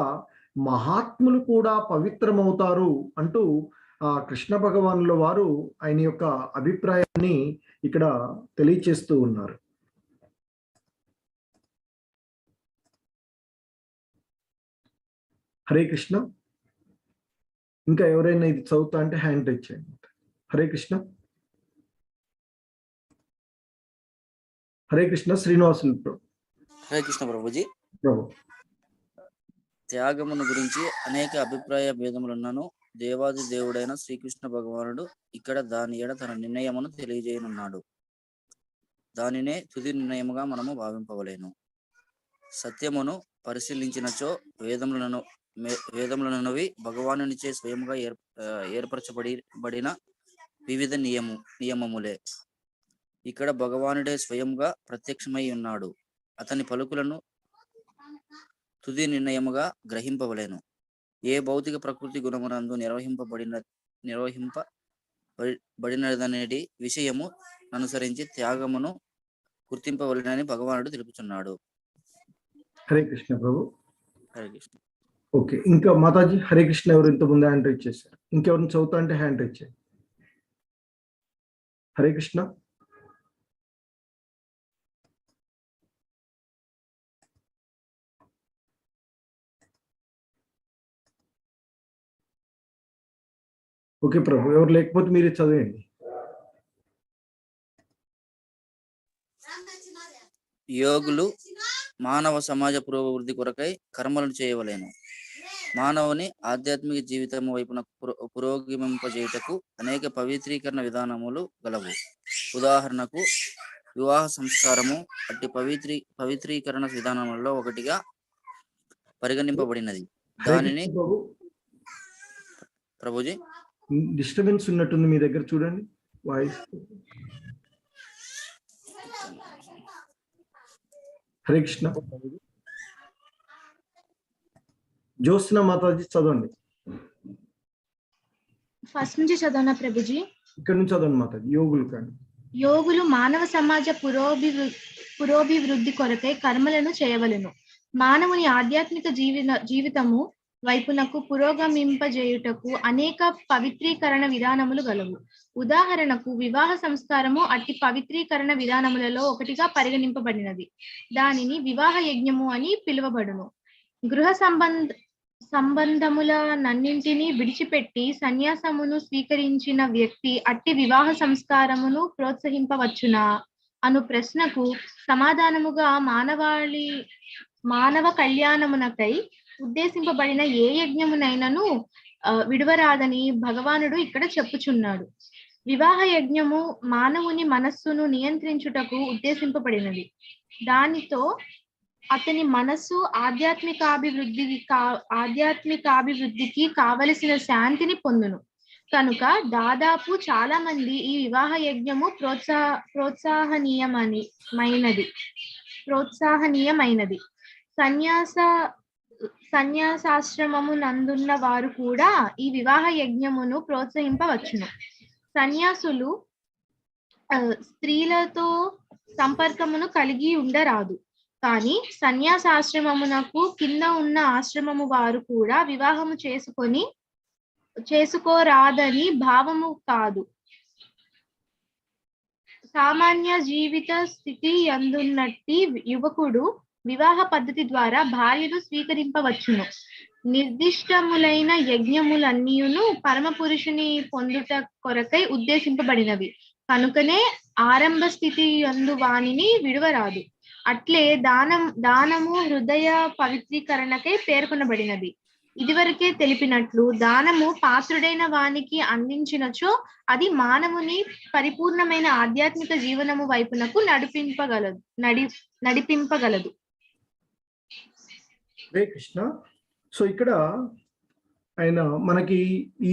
మహాత్ములు కూడా పవిత్రమవుతారు అంటూ ఆ కృష్ణ భగవానుల వారు ఆయన యొక్క అభిప్రాయాన్ని ఇక్కడ తెలియచేస్తూ ఉన్నారు. హరే కృష్ణ. ఇంకా ఎవరైనా ఇది చదువుతా అంటే హ్యాండ్ రైజ్ చేయండి. హరే కృష్ణ. హరే కృష్ణ. శ్రీనివాసులు. హరే కృష్ణ ప్రభుజీ. ప్రభు, త్యాగమును గురించి అనేక అభిప్రాయ భేదములున్నాను. దేవాది దేవుడైన శ్రీకృష్ణ భగవానుడు ఇక్కడ దాని ఎడ తన నిర్ణయమును తెలియజేయనున్నాడు. దానినే తుది నిర్ణయముగా మనము భావింపవలేను. సత్యమును పరిశీలించినచో వేదములనవి భగవానునిచే స్వయంగా ఏర్పరచబడిన వివిధ నియమములే. ఇక్కడ భగవానుడే స్వయంగా ప్రత్యక్షమై ఉన్నాడు. అతని పలుకులను తుది నిర్ణయముగా గ్రహింపవలేను. ఏ భౌతిక ప్రకృతి గుణమునందు నిర్వహింపబడినదనేది విషయము అనుసరించి త్యాగమును గుర్తింపవలెనని భగవానుడు తెలుపుతున్నాడు. హరే కృష్ణ ప్రభు. హరే కృష్ణ. ఓకే, ఇంకా మాతాజీ హరే కృష్ణ ఎవరు ఇంతకుముందు హ్యాండ్ రైజ్ చేశారు? ఇంకెవరిని చదువుతా అంటే హ్యాండ్ రైజ్ చేయండి. హరే కృష్ణ. ఓకే ప్రభు, ఎవరు లేకపోతే మీరే చదివండి. యోగులు మానవ సమాజ పురోభివృద్ధి కొరకై కర్మలను చేయవలేను. మానవుని ఆధ్యాత్మిక జీవితం వైపున పురోగమింపజేయుటకు అనేక పవిత్రీకరణ విధానములు గలవు. ఉదాహరణకు వివాహ సంస్కారము అట్టి పవిత్రీకరణ విధానములలో ఒకటిగా పరిగణింపబడినది. దానిని ప్రభుజీ డిస్టర్బెన్స్ ఉన్నట్టుంది మీ దగ్గర, చూడండి వాయిస్. హరే కృష్ణ. జ్యోత్స్న మాతాజీ చదవండి. ఫస్ట్ నుంచి చదవనా ప్రభుజీ? ఇక్కడ నుంచి చదవండి మాతాజీ. యోగులు కానీ యోగులు మానవ సమాజ పురోభివృద్ధి కొరకై కర్మలను చేయవలెను. మానవుని ఆధ్యాత్మిక జీవితము వైపునకు పురోగమింపజేయుటకు అనేక పవిత్రీకరణ విధానములు గలవు. ఉదాహరణకు వివాహ సంస్కారము అట్టి పవిత్రీకరణ విధానములలో ఒకటిగా పరిగణింపబడినది. దానిని వివాహ యజ్ఞము అని పిలువబడును. గృహ సంబంధములనన్నింటినీ విడిచిపెట్టి సన్యాసమును స్వీకరించిన వ్యక్తి అట్టి వివాహ సంస్కారమును ప్రోత్సహింపవచ్చునా అను ప్రశ్నకు సమాధానముగా మానవ కళ్యాణమునకై ఉద్దేశింపబడిన ఏ యజ్ఞమునైనను విడువరాదని భగవానుడు ఇక్కడ చెప్పుచున్నాడు. వివాహ యజ్ఞము మానవుని మనస్సును నియంత్రించుటకు ఉద్దేశింపబడినది. దానితో అతని మనస్సు ఆధ్యాత్మికాభివృద్ధికి కావలసిన శాంతిని పొందును. కనుక దాదాపు చాలా మంది ఈ వివాహ యజ్ఞము ప్రోత్సాహనీయమైనది. సన్యాసాశ్రమము నందున్న వారు కూడా ఈ వివాహ యజ్ఞమును ప్రోత్సహింపవచ్చును. సన్యాసులు స్త్రీలతో సంపర్కమును కలిగి ఉండరాదు. కానీ సన్యాసాశ్రమమునకు కింద ఉన్న ఆశ్రమము వారు కూడా వివాహము చేసుకోరాదని భావము కాదు. సామాన్య జీవిత స్థితి యందున్నట్టి యువకుడు వివాహ పద్ధతి ద్వారా భార్యను స్వీకరింపవచ్చును. నిర్దిష్టములైన యజ్ఞములన్నీయును పరమ పురుషుని పొందుట కొరకై ఉద్దేశింపబడినవి. కనుకనే ఆరంభ స్థితి యందు వానిని విడువరాదు. అట్లే దానము హృదయ పవిత్రీకరణకై పేర్కొనబడినది. ఇదివరకే తెలిపినట్లు దానము పాత్రుడైన వానికి అందించినచో అది మానవుని పరిపూర్ణమైన ఆధ్యాత్మిక జీవనము వైపునకు నడిపింపగలదు. హరే కృష్ణ. సో ఇక్కడ ఆయన మనకి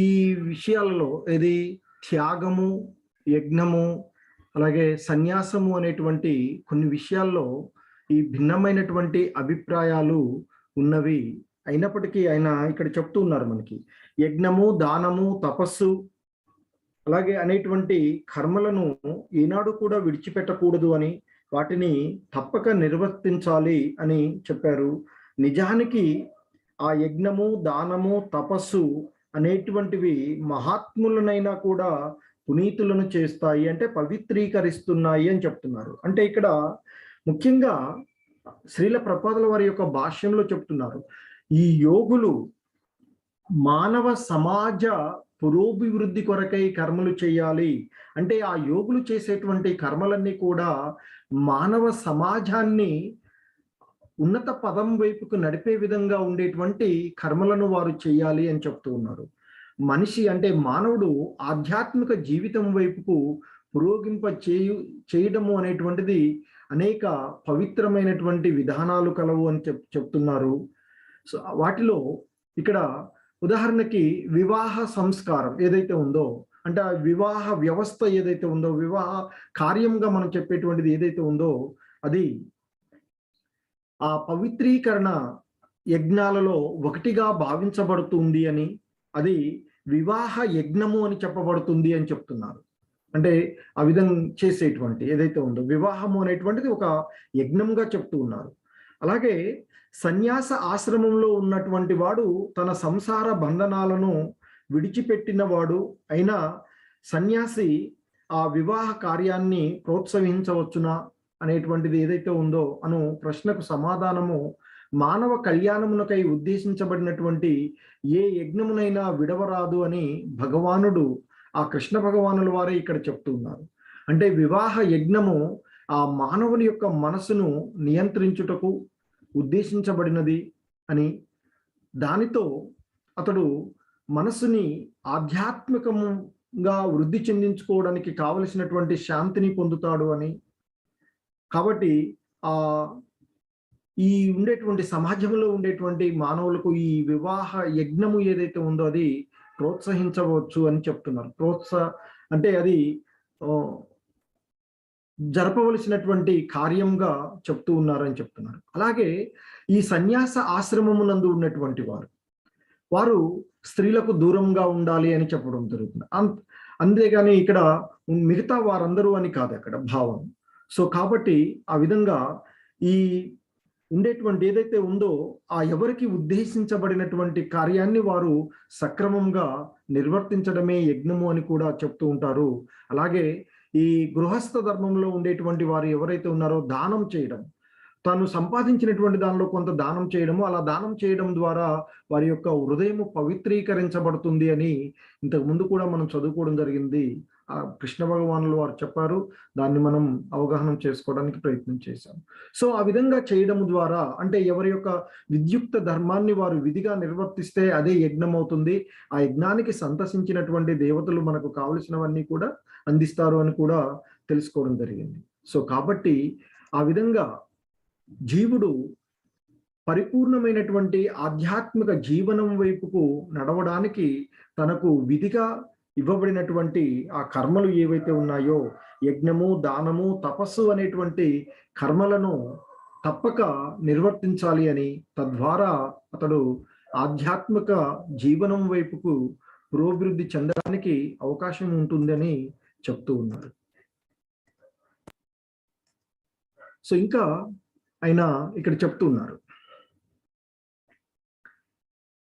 ఈ విషయాలలో ఏది త్యాగము, యజ్ఞము, అలాగే సన్యాసము అనేటువంటి కొన్ని విషయాల్లో ఈ భిన్నమైనటువంటి అభిప్రాయాలు ఉన్నవి. అయినప్పటికీ ఆయన ఇక్కడ చెప్తూ ఉన్నారు మనకి యజ్ఞము, దానము, తపస్సు అలాగే అనేటువంటి కర్మలను ఈనాడు కూడా విడిచిపెట్టకూడదు అని, వాటిని తప్పక నిర్వర్తించాలి అని చెప్పారు. నిజానికి ఆ యజ్ఞము, దానము, తపస్సు అనేటువంటివి మహాత్ములనైనా కూడా పునీతులను చేస్తాయి, అంటే పవిత్రీకరిస్తున్నాయి అని చెప్తున్నారు. అంటే ఇక్కడ ముఖ్యంగా శ్రీల ప్రభుపాదుల వారి యొక్క భాష్యంలో చెప్తున్నారు, ఈ యోగులు మానవ సమాజ పురోభివృద్ధి కొరకై కర్మలు చేయాలి. అంటే ఆ యోగులు చేసేటువంటి కర్మలన్నీ కూడా మానవ సమాజాన్ని ఉన్నత పదం వైపుకు నడిపే విధంగా ఉండేటువంటి కర్మలను వారు చేయాలి అని చెప్తూ ఉన్నారు. మనిషి అంటే మానవుడు ఆధ్యాత్మిక జీవితం వైపుకు చేయడము అనేటువంటిది అనేక పవిత్రమైనటువంటి విధానాలు కలవు అని చెప్తున్నారు. సో వాటిలో ఇక్కడ ఉదాహరణకి వివాహ సంస్కారం ఏదైతే ఉందో, అంటే ఆ వివాహ వ్యవస్థ ఏదైతే ఉందో, వివాహ కార్యంగా మనం చెప్పేటువంటిది ఏదైతే ఉందో, అది ఆ పవిత్రీకరణ యజ్ఞాలలో ఒకటిగా భావించబడుతుంది అని, అది వివాహ యజ్ఞము అని చెప్పబడుతుంది అని చెప్తున్నారు. అంటే ఆ విధంగా చేసేటువంటి ఏదైతే ఉందో వివాహము అనేటువంటిది ఒక యజ్ఞంగా చెప్తూ ఉన్నారు. అలాగే సన్యాస ఆశ్రమంలో ఉన్నటువంటి వాడు తన సంసార బంధనాలను విడిచిపెట్టిన వాడు అయినా సన్యాసి ఆ వివాహ కార్యాన్ని ప్రోత్సహించవచ్చునా అనేటువంటిది ఏదైతే ఉందో అను ప్రశ్నకు సమాధానము, మానవ కళ్యాణమునకై ఉద్దేశించబడినటువంటి ఏ యజ్ఞమునైనా విడవరాదు అని భగవానుడు, ఆ కృష్ణ భగవానుల వారే ఇక్కడ చెప్తూ ఉన్నారు. అంటే వివాహ యజ్ఞము ఆ మానవుని యొక్క మనసును నియంత్రించుటకు ఉద్దేశించబడినది అని, దానితో అతడు మనసుని ఆధ్యాత్మికంగా వృద్ధి చెందించుకోవడానికి కావలసినటువంటి శాంతిని పొందుతాడు అని. కాబట్టి ఈ ఉండేటువంటి సమాజంలో ఉండేటువంటి మానవులకు ఈ వివాహ యజ్ఞము ఏదైతే ఉందో అది ప్రోత్సహించవచ్చు అని చెప్తున్నారు. అంటే అది జరపవలసినటువంటి కార్యంగా చెప్తూ ఉన్నారని చెప్తున్నారు. అలాగే ఈ సన్యాస ఆశ్రమమునందు ఉన్నటువంటి వారు స్త్రీలకు దూరంగా ఉండాలి అని చెప్పడం జరుగుతుంది. అంతేగాని ఇక్కడ మిగతా వారందరూ అని కాదు అక్కడ భావం. సో కాబట్టి ఆ విధంగా ఈ ఉండేటువంటి ఏదైతే ఉందో ఆ ఎవరికి ఉద్దేశించబడినటువంటి కార్యాన్ని వారు సక్రమంగా నిర్వర్తించడమే యజ్ఞము అని కూడా చెప్తూ ఉంటారు. అలాగే ఈ గృహస్థ ధర్మంలో ఉండేటువంటి వారు ఎవరైతే ఉన్నారో దానం చేయడం, తాను సంపాదించినటువంటి దానిలో కొంత దానం చేయడము, అలా దానం చేయడం ద్వారా వారి యొక్క హృదయము పవిత్రీకరించబడుతుంది అని ఇంతకు ముందు కూడా మనం చదువుకోవడం జరిగింది. ఆ కృష్ణ భగవానులు వారు చెప్పారు, దాన్ని మనం అవగాహన చేసుకోవడానికి ప్రయత్నం చేశాం. సో ఆ విధంగా చేయడం ద్వారా అంటే ఎవరి యొక్క విద్యుక్త ధర్మాన్ని వారు విధిగా నిర్వర్తిస్తే అదే యజ్ఞం అవుతుంది. ఆ యజ్ఞానికి సంతసించినటువంటి దేవతలు మనకు కావలసినవన్నీ కూడా అందిస్తారు అని కూడా తెలుసుకోవడం జరిగింది. సో కాబట్టి ఆ విధంగా జీవుడు పరిపూర్ణమైనటువంటి ఆధ్యాత్మిక జీవనం వైపుకు నడవడానికి తనకు విధిగా ఇవ్వబడినటువంటి ఆ కర్మలు ఏవైతే ఉన్నాయో, యజ్ఞము, దానము, తపస్సు అనేటువంటి కర్మలను తప్పక నిర్వర్తించాలి అని, తద్వారా అతడు ఆధ్యాత్మిక జీవనం వైపుకు పురోభివృద్ధి చెందడానికి అవకాశం ఉంటుందని చెప్తూ ఉన్నారు. సో ఇంకా ఆయన ఇక్కడ చెప్తున్నారు,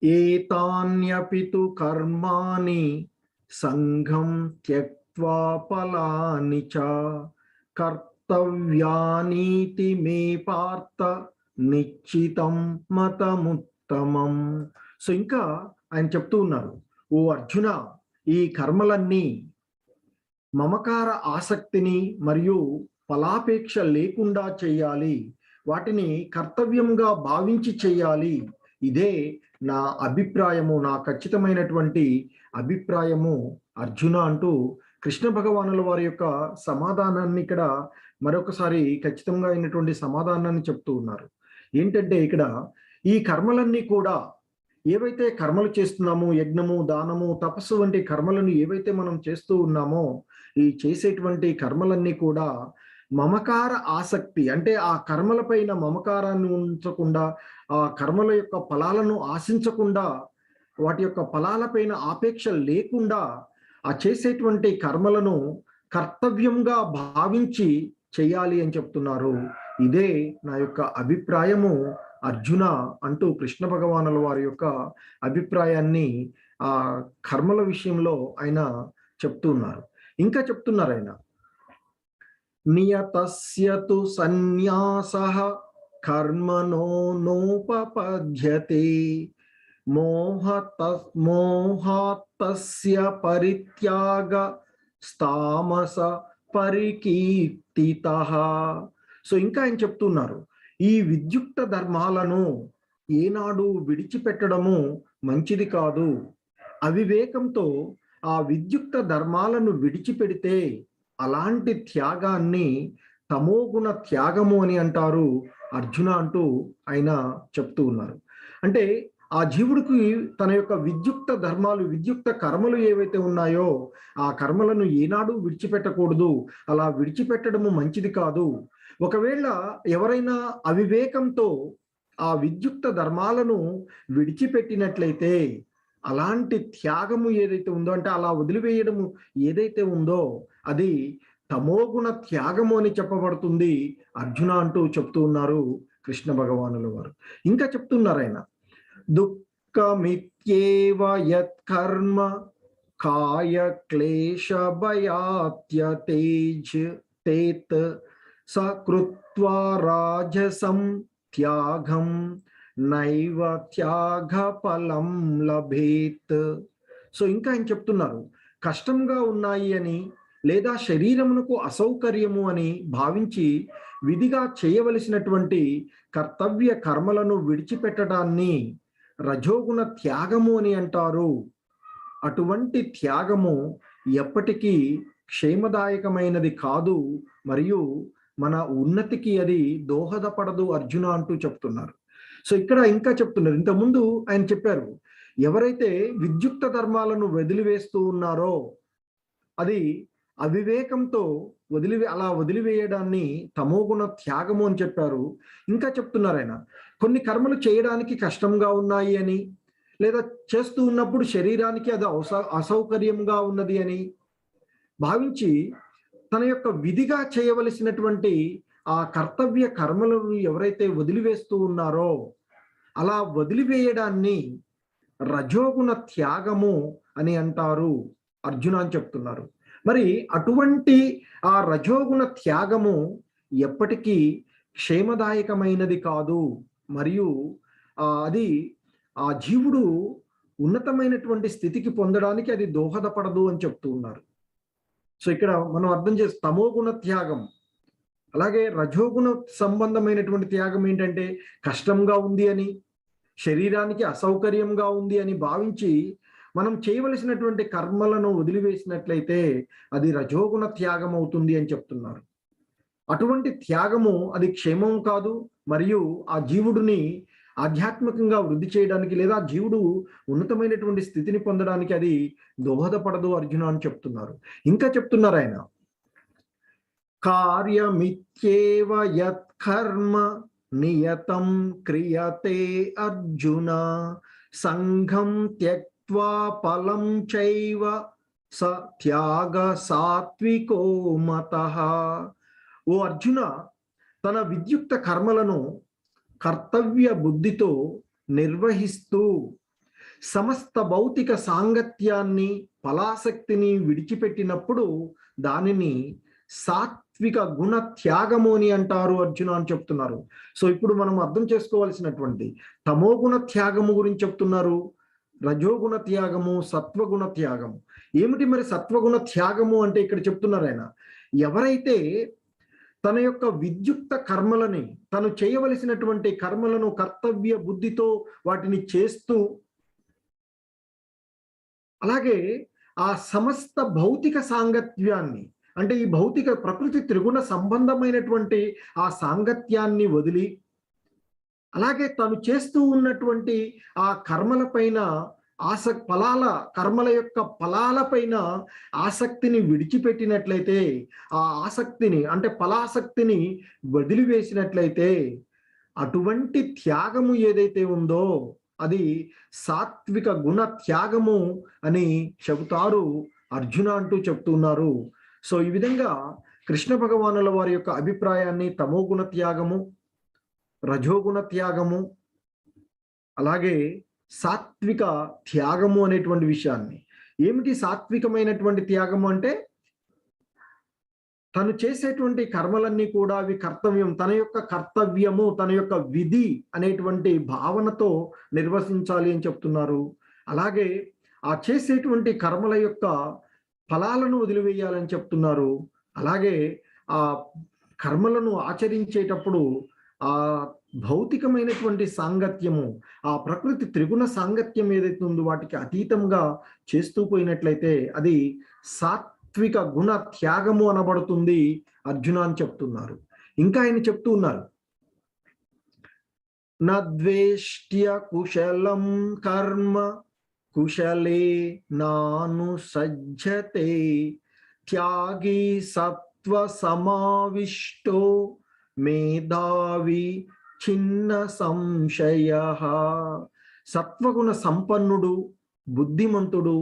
ఏతాన్యపితు కర్మాణి సంఘం త్యక్త్వా ఫలాని చ కర్తవ్యానీతి మే పార్థ నిశ్చితం మతముత్తమం. సో ఇంకా ఆయన చెప్తూ ఉన్నారు, ఓ అర్జున, ఈ కర్మలన్నీ మమకార ఆసక్తిని మరియు ఫలాపేక్ష లేకుండా చేయాలి, వాటిని కర్తవ్యంగా భావించి చేయాలి. ఇదే నా అభిప్రాయము, నా ఖచ్చితమైనటువంటి అభిప్రాయము అర్జున అంటూ కృష్ణ భగవానుల వారి యొక్క సమాధానాన్ని ఇక్కడ మరొకసారి ఖచ్చితంగా అయినటువంటి సమాధానాన్ని చెప్తూ ఉన్నారు. ఏంటంటే ఇక్కడ ఈ కర్మలన్నీ కూడా ఏవైతే కర్మలు చేస్తున్నామో, యజ్ఞము, దానము, తపస్సు వంటి కర్మలను ఏవైతే మనం చేస్తూ ఉన్నామో, ఈ చేసేటువంటి కర్మలన్నీ కూడా మమకార ఆసక్తి, అంటే ఆ కర్మలపైన మమకారాన్ని ఉంచకుండా, ఆ కర్మల యొక్క ఫలాలను ఆశించకుండా, వాటి యొక్క ఫలాలపైన ఆపేక్ష లేకుండా ఆ చేసేటువంటి కర్మలను కర్తవ్యంగా భావించి చేయాలి అని చెప్తున్నారు. ఇదే నా యొక్క అభిప్రాయము అర్జున అంటూ కృష్ణ భగవానుల వారి యొక్క అభిప్రాయాన్ని ఆ కర్మల విషయంలో ఆయన చెప్తున్నారు. ఇంకా చెప్తున్నారు ఆయన, నియతస్యతు సన్యాసః కర్మణో నోపపద్యతే మోహాత్తస్య పరిత్యాగ స్తామస పరికీర్తితః. సో ఇంకా ఆయన చెప్తున్నారు, ఈ విద్యుక్త ధర్మాలను ఏనాడు విడిచిపెట్టడము మంచిది కాదు. అవివేకంతో ఆ విద్యుక్త ధర్మాలను విడిచిపెడితే అలాంటి త్యాగాన్ని తమోగుణ త్యాగము అని అంటారు అర్జున అంటూ ఆయన చెప్తూ ఉన్నారు. అంటే ఆ జీవుడికి తన యొక్క విద్యుక్త ధర్మాలు, విద్యుక్త కర్మలు ఏవైతే ఉన్నాయో ఆ కర్మలను ఏనాడు విడిచిపెట్టకూడదు. అలా విడిచిపెట్టడము మంచిది కాదు. ఒకవేళ ఎవరైనా అవివేకంతో ఆ విద్యుక్త ధర్మాలను విడిచిపెట్టినట్లయితే అలాంటి త్యాగము ఏదైతే ఉందో, అంటే అలా వదిలివేయడము ఏదైతే ఉందో అది తమోగుణ త్యాగము అని చెప్పబడుతుంది అర్జున అంటూ చెప్తూ ఉన్నారు కృష్ణ భగవానుల వారు. ఇంకా చెప్తున్నారు ఆయన, దుఃఖమిత్యేవ యత్కర్మ కాయ క్లేశ భయాత్యతేజ్ తేత్ సకృత్వా రాజసం త్యాగం నైవ త్యాగ ఫలం లభేత్. సో ఇంకా ఆయన చెప్తున్నారు, కష్టంగా ఉన్నాయి అని లేదా శరీరమునకు అసౌకర్యము అని భావించి విధిగా చేయవలసినటువంటి కర్తవ్య కర్మలను విడిచిపెట్టడాన్ని రజోగుణ త్యాగము అని అంటారు. అటువంటి త్యాగము ఎప్పటికీ క్షేమదాయకమైనది కాదు, మరియు మన ఉన్నతికి అది దోహదపడదు అర్జున అంటూ చెప్తున్నారు. సో ఇక్కడ ఇంకా చెప్తున్నారు, ఇంతకుముందు ఆయన చెప్పారు, ఎవరైతే విద్యుక్త ధర్మాలను వదిలివేస్తూ ఉన్నారో అది అవివేకంతో అలా వదిలివేయడాన్ని తమోగుణ త్యాగము అని చెప్పారు. ఇంకా చెప్తున్నారు ఆయన, కొన్ని కర్మలు చేయడానికి కష్టంగా ఉన్నాయి అని, లేదా చేస్తూ ఉన్నప్పుడు శరీరానికి అది అసౌకర్యంగా ఉన్నది అని భావించి తన యొక్క విధిగా చేయవలసినటువంటి ఆ కర్తవ్య కర్మలను ఎవరైతే వదిలివేస్తూ ఉన్నారో అలా వదిలివేయడాన్ని రజోగుణ త్యాగము అని అంటారు అర్జున అని చెప్తున్నారు. మరి అటువంటి ఆ రజోగుణ త్యాగము ఎప్పటికీ క్షేమదాయకమైనది కాదు, మరియు అది ఆ జీవుడు ఉన్నతమైనటువంటి స్థితికి పొందడానికి అది దోహదపడదు అని చెప్తూ ఉన్నారు. సో ఇక్కడ మనం అర్థం చేసి తమోగుణ త్యాగం, అలాగే రజోగుణ సంబంధమైనటువంటి త్యాగం ఏంటంటే కష్టంగా ఉంది అని, శరీరానికి అసౌకర్యంగా ఉంది అని భావించి మనం చేయవలసినటువంటి కర్మలను వదిలివేసినట్లయితే అది రజోగుణ త్యాగం అవుతుంది అని చెప్తున్నారు. అటువంటి త్యాగము అది క్షేమం కాదు, మరియు ఆ జీవుడిని ఆధ్యాత్మికంగా వృద్ధి చేయడానికి లేదా జీవుడు ఉన్నతమైనటువంటి స్థితిని పొందడానికి అది దోహదపడదు అర్జున అని చెప్తున్నారు. ఇంకా చెప్తున్నారు ఆయన, కార్యమిత్యేవ యత్కర్మ నియతం క్రియతే అర్జున సంఘం త్యక్త్వా ఫలం చైవ స త్యాగ సాత్వికో మతః. ఓ అర్జున, తన విద్యుక్త కర్మలను కర్తవ్య బుద్ధితో నిర్వహిస్తూ సమస్త భౌతిక సాంగత్యాన్ని ఫలాసక్తిని విడిచిపెట్టినప్పుడు దానిని సాత్విక గుణ త్యాగము అని అంటారు అర్జున అని చెప్తున్నారు. సో ఇప్పుడు మనం అర్థం చేసుకోవాల్సినటువంటి తమోగుణ త్యాగము గురించి చెప్తున్నారు, రజోగుణ త్యాగము, సత్వగుణ త్యాగము. ఏమిటి మరి సత్వగుణ త్యాగము అంటే ఇక్కడ చెప్తున్నారు ఆయన, ఎవరైతే తన యొక్క విద్యుక్త కర్మలని, తను చేయవలసినటువంటి కర్మలను కర్తవ్య బుద్ధితో వాటిని చేస్తూ, అలాగే ఆ సమస్త భౌతిక సాంగత్యాన్ని, అంటే ఈ భౌతిక ప్రకృతి త్రిగుణ సంబంధమైనటువంటి ఆ సాంగత్యాన్ని వదిలి, అలాగే తను చేస్తూ ఉన్నటువంటి ఆ కర్మలపైన కర్మల యొక్క ఫలాలపైన ఆసక్తిని విడిచిపెట్టినట్లయితే, ఆ ఆసక్తిని అంటే ఫలాసక్తిని వదిలివేసినట్లయితే, అటువంటి త్యాగము ఏదైతే ఉందో అది సాత్విక గుణ త్యాగము అని చెబుతారు అర్జున అంటూ చెప్తున్నారు. సో ఈ విధంగా కృష్ణ భగవానుల వారి యొక్క అభిప్రాయాన్ని తమోగుణ త్యాగము, రజోగుణ త్యాగము, అలాగే సాత్విక త్యాగము అనేటువంటి విషయాన్ని, ఏమిటి సాత్వికమైనటువంటి త్యాగము అంటే తను చేసేటువంటి కర్మలన్నీ కూడా అవి కర్తవ్యం, తన యొక్క కర్తవ్యము, తన యొక్క విధి అనేటువంటి భావనతో నిర్వహించాలి అని చెప్తున్నారు. అలాగే ఆ చేసేటువంటి కర్మల యొక్క ఫలాలను వదిలివేయాలని చెప్తున్నారు. అలాగే ఆ కర్మలను ఆచరించేటప్పుడు ఆ భౌతికమైనటువంటి సాంగత్యము, ఆ ప్రకృతి త్రిగుణ సాంగత్యం ఏదైతే ఉందో వాటికి అతీతంగా చేస్తూ పోయినట్లయితే అది సాత్విక గుణ త్యాగము అనబడుతుంది అర్జున అని చెప్తున్నారు. ఇంకా ఆయన చెప్తూ ఉన్నారు, నద్వేష్ట్య కుశలం కర్మ కుశలే నాను సజ్జతే త్యాగి సత్వ సమావిష్టో మేధావి చిన్న సంశయ. సత్వగుణ సంపన్నుడు, బుద్ధిమంతుడు,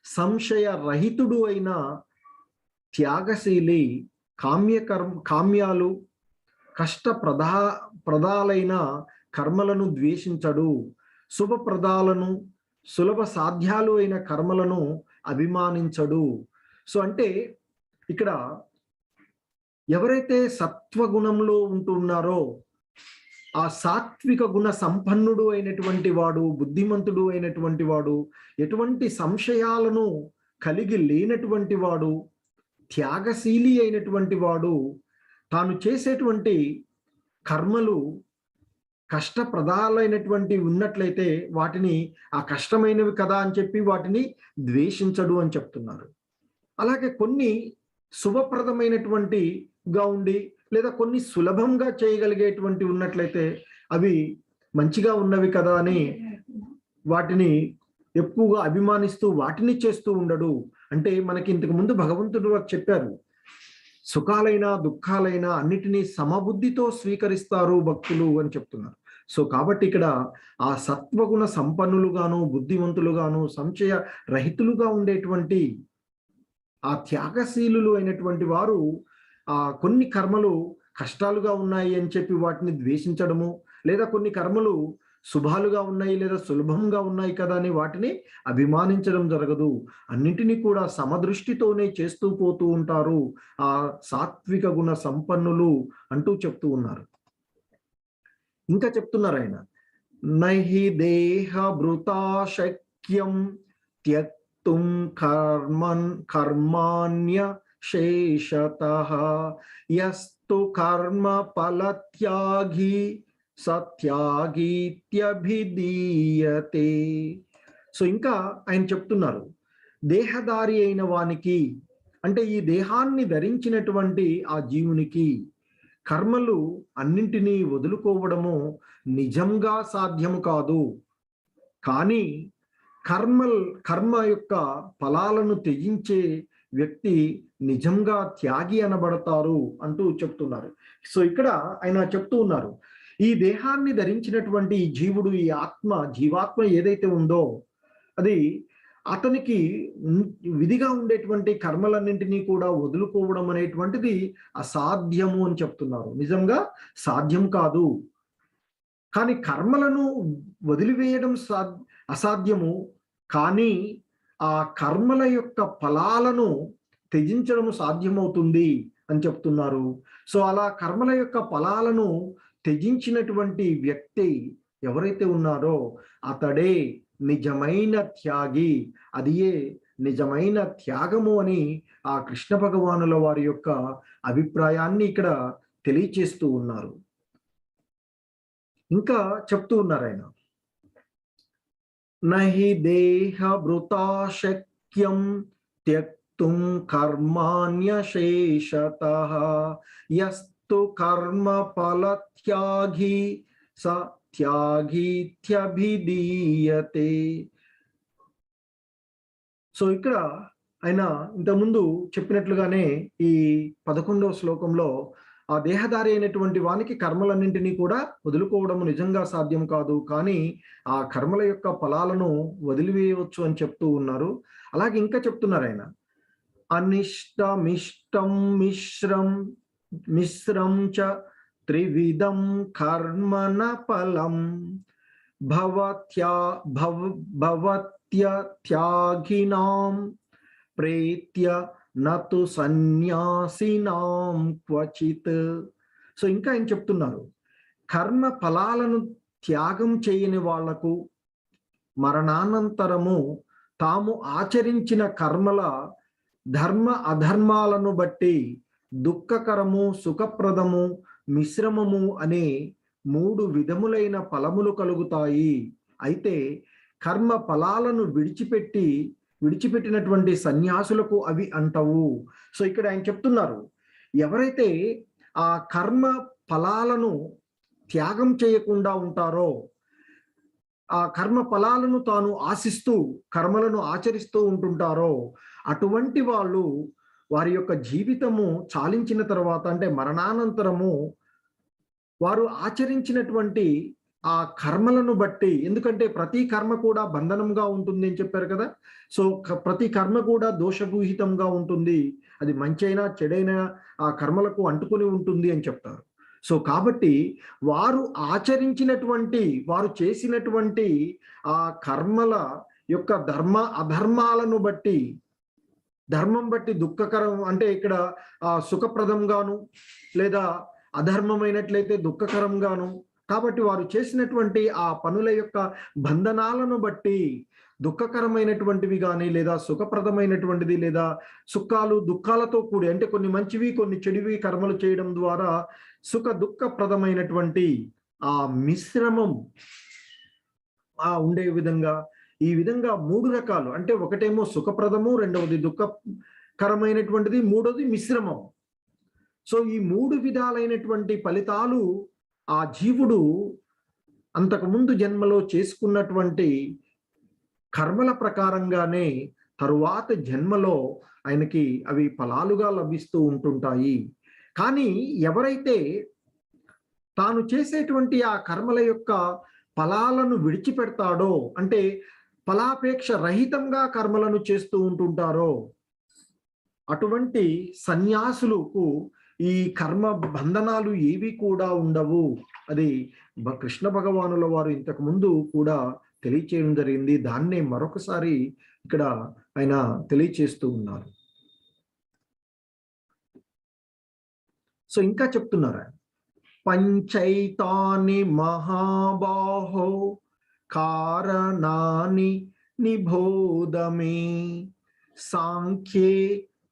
సంశయ రహితుడు అయిన త్యాగశీలి కామ్యాలు, ప్రదాలైన కర్మలను ద్వేషించడు, శుభప్రదాలను, సులభ సాధ్యాలు అయిన కర్మలను అభిమానించడు. సో అంటే ఇక్కడ ఎవరైతే సత్వగుణంలో ఉంటున్నారో, ఆ సాత్విక గుణ సంపన్నుడు అయినటువంటి వాడు, బుద్ధిమంతుడు అయినటువంటి వాడు, ఎటువంటి సంశయాలను కలిగి లేనటువంటి వాడు, త్యాగశీలి అయినటువంటి వాడు, తాను చేసేటువంటి కర్మలు కష్టప్రదాలైనటువంటి ఉన్నట్లయితే వాటిని ఆ కష్టమైనవి కదా అని చెప్పి వాటిని ద్వేషించడు అని చెప్తున్నారు. అలాగే కొన్ని శుభప్రదమైనటువంటిగా ఉండి లేదా కొన్ని సులభంగా చేయగలిగేటువంటి ఉన్నట్లయితే అవి మంచిగా ఉన్నవి కదా అని వాటిని ఎక్కువగా అభిమానిస్తూ వాటిని చేస్తూ ఉండడు. అంటే మనకి ఇంతకు ముందు భగవంతుడు చెప్పారు, సుఖాలైనా దుఃఖాలైనా అన్నిటినీ సమబుద్ధితో స్వీకరిస్తారు భక్తులు అని చెప్తున్నారు. సో కాబట్టి ఇక్కడ ఆ సత్వగుణ సంపన్నులుగాను, బుద్ధిమంతులుగాను, సంశయ రహితులుగా ఉండేటువంటి ఆ త్యాగశీలులు అయినటువంటి వారు కొన్ని కర్మలు కష్టాలుగా ఉన్నాయి అని చెప్పి వాటిని ద్వేషించడము, లేదా కొన్ని కర్మలు శుభాలుగా ఉన్నాయి లేదా సులభంగా ఉన్నాయి కదా అని వాటిని అభిమానించడం జరగదు. అన్నింటినీ కూడా సమదృష్టితోనే చేస్తూ పోతూ ఉంటారు ఆ సాత్విక గుణ సంపన్నులు అంటూ చెప్తూ ఉన్నారు. ఇంకా చెప్తున్నారు ఆయన, నహి దేహ భృతా శక్యం త్యక్తుం కర్మాణ్య శేషతః యస్తు కర్మ ఫలత్యాగి సత్యాగీత్యభిధీయతే. సో ఇంకా ఆయన చెప్తున్నారు, దేహధారి అయిన వానికి, అంటే ఈ దేహాన్ని ధరించినటువంటి ఆ జీవునికి కర్మలు అన్నింటినీ వదులుకోవడము నిజంగా సాధ్యము కాదు. కానీ కర్మ యొక్క ఫలాలను త్యజించే వ్యక్తి నిజంగా త్యాగి అనబడతారు అంటూ చెప్తున్నారు. సో ఇక్కడ ఆయన చెప్తూ ఉన్నారు, ఈ దేహాన్ని ధరించినటువంటి ఈ జీవుడు, ఈ జీవాత్మ ఏదైతే ఉందో అది అతనికి విధిగా ఉండేటువంటి కర్మలన్నింటినీ కూడా వదులుకోవడం అనేటువంటిది అసాధ్యము అని చెప్తున్నారు. నిజంగా సాధ్యం కాదు. కానీ కర్మలను వదిలివేయడం అసాధ్యము, కానీ ఆ కర్మల యొక్క ఫలాలను త్యజించడం సాధ్యమవుతుంది అని చెప్తున్నారు. సో అలా కర్మల యొక్క ఫలాలను త్యజించినటువంటి వ్యక్తి ఎవరైతే ఉన్నారో అతడే నిజమైన త్యాగి, అదియే నిజమైన త్యాగము అని ఆ కృష్ణ భగవానుల వారి యొక్క అభిప్రాయాన్ని ఇక్కడ తెలియచేస్తూ ఉన్నారు. ఇంకా చెప్తూ ఉన్నారు ఆయన, నహి దేహ భృతా శక్యం త్యక్తుం కర్మాణ్యశేషతః యస్తు కర్మ ఫల త్యాగి స త్యాగీత్యభిధీయతే. సో ఇక్కడ ఆయన ఇంతకుముందు చెప్పినట్లుగానే ఈ 11వ శ్లోకంలో ఆ దేహధారి అయినటువంటి వానికి కర్మలన్నింటినీ కూడా వదులుకోవడం నిజంగా సాధ్యం కాదు, కానీ ఆ కర్మల యొక్క ఫలాలను వదిలివేయవచ్చు అని చెప్తూ ఉన్నారు. అలాగే ఇంకా చెప్తున్నారు ఆయన, అనిష్టమిష్టం మిశ్రం చ త్రివిధం కర్మణ ఫలం భవత్యాగినాం ప్రేత్య నతు సన్యాసినాం క్వచిత్. సో ఇంకా ఆయన చెప్తున్నారు, కర్మ ఫలాలను త్యాగం చేయని వాళ్లకు మరణానంతరము తాము ఆచరించిన కర్మల ధర్మ అధర్మాలను బట్టి దుఃఖకరము, సుఖప్రదము, మిశ్రమము అనే 3 విధములైన ఫలములు కలుగుతాయి. అయితే కర్మ ఫలాలను విడిచిపెట్టినటువంటి సన్యాసులకు అవి అంటవు. సో ఇక్కడ ఆయన చెప్తున్నారు, ఎవరైతే ఆ కర్మ ఫలాలను త్యాగం చేయకుండా ఉంటారో, ఆ కర్మ ఫలాలను తాను ఆశిస్తూ కర్మలను ఆచరిస్తూ ఉంటుంటారో, అటువంటి వాళ్ళు వారి యొక్క జీవితము చాలించిన తర్వాత, అంటే మరణానంతరము వారు ఆచరించినటువంటి ఆ కర్మలను బట్టి, ఎందుకంటే ప్రతి కర్మ కూడా బంధనంగా ఉంటుంది అని చెప్పారు కదా. సో ప్రతి కర్మ కూడా దోషభూహితంగా ఉంటుంది, అది మంచైనా చెడైనా ఆ కర్మలకు అంటుకొని ఉంటుంది అని చెప్తారు. సో కాబట్టి వారు వారు చేసినటువంటి ఆ కర్మల యొక్క ధర్మ అధర్మాలను బట్టి, ధర్మం బట్టి దుఃఖకరం అంటే ఇక్కడ సుఖప్రదంగాను, లేదా అధర్మమైనట్లయితే దుఃఖకరంగాను, కాబట్టి వారు చేసినటువంటి ఆ పనుల యొక్క బంధనాలను బట్టి దుఃఖకరమైనటువంటివి కానీ, లేదా సుఖప్రదమైనటువంటిది, లేదా సుఖాలు దుఃఖాలతో కూడి, అంటే కొన్ని మంచివి కొన్ని చెడువి కర్మలు చేయడం ద్వారా సుఖ దుఃఖప్రదమైనటువంటి ఆ మిశ్రమం ఉండే విధంగా, ఈ విధంగా 3 రకాలు, అంటే ఒకటేమో సుఖప్రదము, రెండవది దుఃఖకరమైనటువంటిది, మూడవది మిశ్రమం. సో ఈ 3 విధాలైనటువంటి ఫలితాలు ఆ జీవుడు అంతకుముందు జన్మలో చేసుకున్నటువంటి కర్మల ప్రకారంగానే తరువాత జన్మలో ఆయనకి అవి ఫలాలుగా లభిస్తూ ఉంటుంటాయి. కానీ ఎవరైతే తాను చేసేటువంటి ఆ కర్మల యొక్క ఫలాలను విడిచిపెడతాడో, అంటే ఫలాపేక్ష రహితంగా కర్మలను చేస్తూ ఉంటుంటారో, అటువంటి సన్యాసులకు ఈ కర్మ బంధనాలు ఏవి కూడా ఉండవు. అది కృష్ణ భగవానుల వారు ఇంతకు ముందు కూడా తెలియచేయడం జరిగింది. దాన్నే మరొకసారి ఇక్కడ ఆయన తెలియచేస్తూ ఉన్నారు. సో ఇంకా చెప్తున్నారు, పంచైతాని మహాబాహో కారణాని నిబోధమే సాంఖ్యే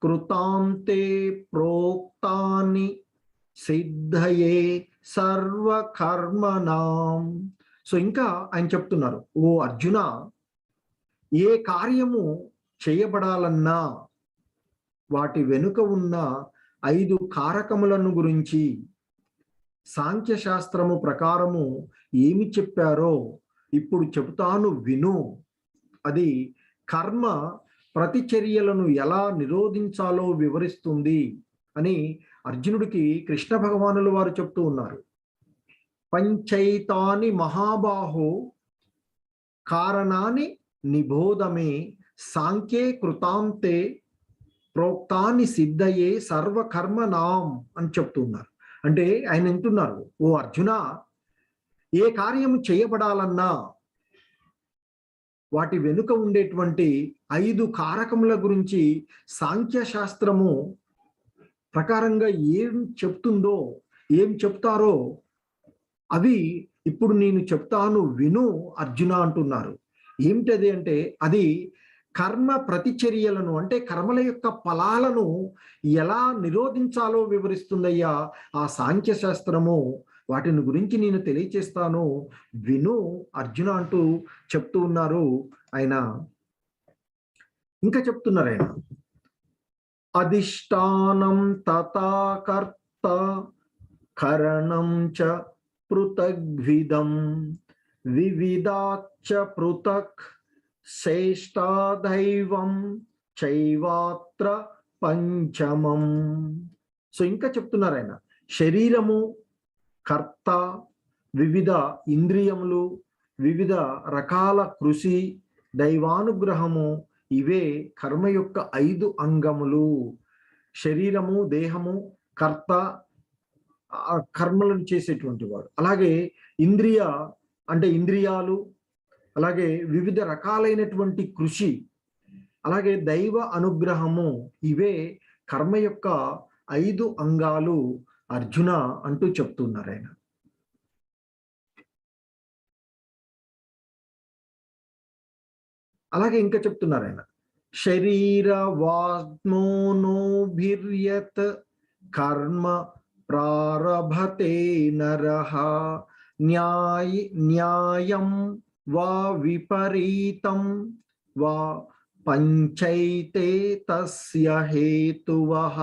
కృతాంతే ప్రోక్తాని సిద్ధయే సర్వకర్మణాం. సో ఇంకా ఆయన చెప్తున్నారు, ఓ అర్జున, ఏ కార్యము చేయబడాలన్నా వాటి వెనుక ఉన్న 5 కారకములను గురించి సాంఖ్య శాస్త్రము ప్రకారము ఏమి చెప్పారో ఇప్పుడు చెబుతాను విను. అది కర్మ ప్రతిచర్యలను ఎలా నిరోధించాలో వివరిస్తుంది అని అర్జునుడికి కృష్ణ భగవానులు వారు చెప్తూ ఉన్నారు. పంచైతాని మహాబాహో కారణాన్ని నిబోధమే సాంఖ్యే కృతాంతే ప్రోక్తాని సిద్ధయే సర్వకర్మనాం అని చెప్తున్నారు. అంటే ఆయన అంటున్నారు, ఓ అర్జున, ఏ కార్యము చేయబడాలన్నా వాటి వెనుక ఉండేటువంటి 5 కారకముల గురించి సాంఖ్య శాస్త్రము ప్రకారంగా ఏం చెప్తుందో, ఏం చెప్తారో అవి ఇప్పుడు నేను చెప్తాను విను అర్జున అంటున్నారు. ఏమిటది అంటే అది కర్మ ప్రతిచర్యలను, అంటే కర్మల యొక్క ఫలాలను ఎలా నిరోధించాలో వివరిస్తుందయ్యా ఆ సాంఖ్య శాస్త్రము. వాటిని గురించి నేను తెలియచేస్తాను విను అర్జున అంటూ చెప్తూ ఉన్నారు ఆయన. ఇంకా చెప్తున్నారు ఆయన, అధిష్టానం తథా కర్త కరణం చ పృథగ్విదం వివిధాచ్చ పృథక్ శ్రేష్టాదైవం చైవాత్ర పంచమం. సో ఇంకా చెప్తున్నారు ఆయన, శరీరము కర్త, వివిధ ఇంద్రియములు, వివిధ రకాల కృషి, దైవానుగ్రహము, ఇవే కర్మ యొక్క 5 అంగములు. శరీరము, దేహము, కర్త, కర్మలను చేసేటువంటి వాడు. అలాగే ఇంద్రియ అంటే ఇంద్రియాలు, అలాగే వివిధ రకాలైనటువంటి కృషి, అలాగే దైవ అనుగ్రహము, ఇవే కర్మ యొక్క 5 అంగాలు అర్జున అంటూ చెప్తున్నారు ఆయన. అలాగే ఇంకా చెప్తున్నారు ఆయన, శరీర వాగ్మోనోభిర్యత్ కర్మ ప్రారభతే నరః న్యాయం వా విపరీతం వా పంచైతే తస్య హేతువః.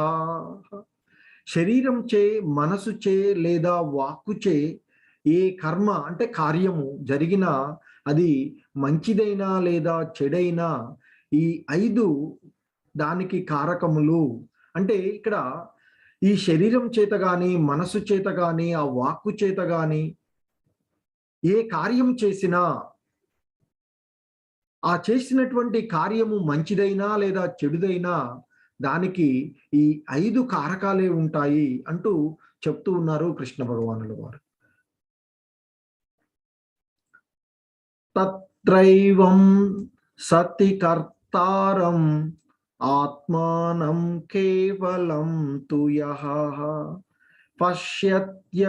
శరీరం చే, మనసు చే లేదా వాక్కు చే ఏ కర్మ అంటే కార్యము జరిగినా అది మంచిదైనా లేదా చెడైనా ఈ 5 దానికి కారకములు. అంటే ఇక్కడ ఈ శరీరం చేత గాని, మనసు చేత గాని, ఆ వాక్కు చేత గాని ఏ కార్యం చేసినా ఆ చేసినటువంటి కార్యము మంచిదైనా లేదా చెడుదైనా దానికి ఈ 5 కారకాలే ఉంటాయి అంటూ చెప్తూ ఉన్నారు కృష్ణ భగవానుల వారు. తత్రైవం సతి కర్తారం ఆత్మానం కేవలం తు యః పశ్యత్య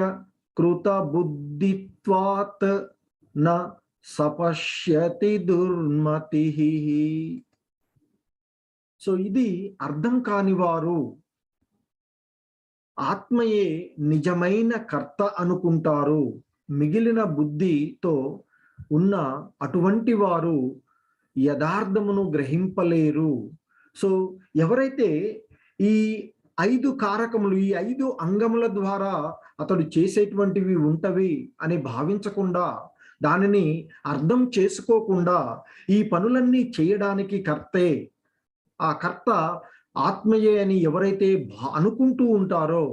కృత బుద్ధిత్వాత్ న సపశ్యతి దుర్మతిః. సో ఇది అర్థం కాని వారు ఆత్మయే నిజమైన కర్త అనుకుంటారు, మిగిలిన బుద్ధితో ఉన్న అటువంటి వారు యథార్థమును గ్రహింపలేరు. సో ఎవరైతే ఈ 5 కారకములు, ఈ 5 అంగముల ద్వారా అతడు చేసేటువంటివి ఉంటవి అని భావించకుండా, దానిని అర్థం చేసుకోకుండా ఈ పనులన్నీ చేయడానికి కర్తే, ఆ కర్త ఆత్మయే అని ఎవరైతే అనుకుంటూ ఉంటారో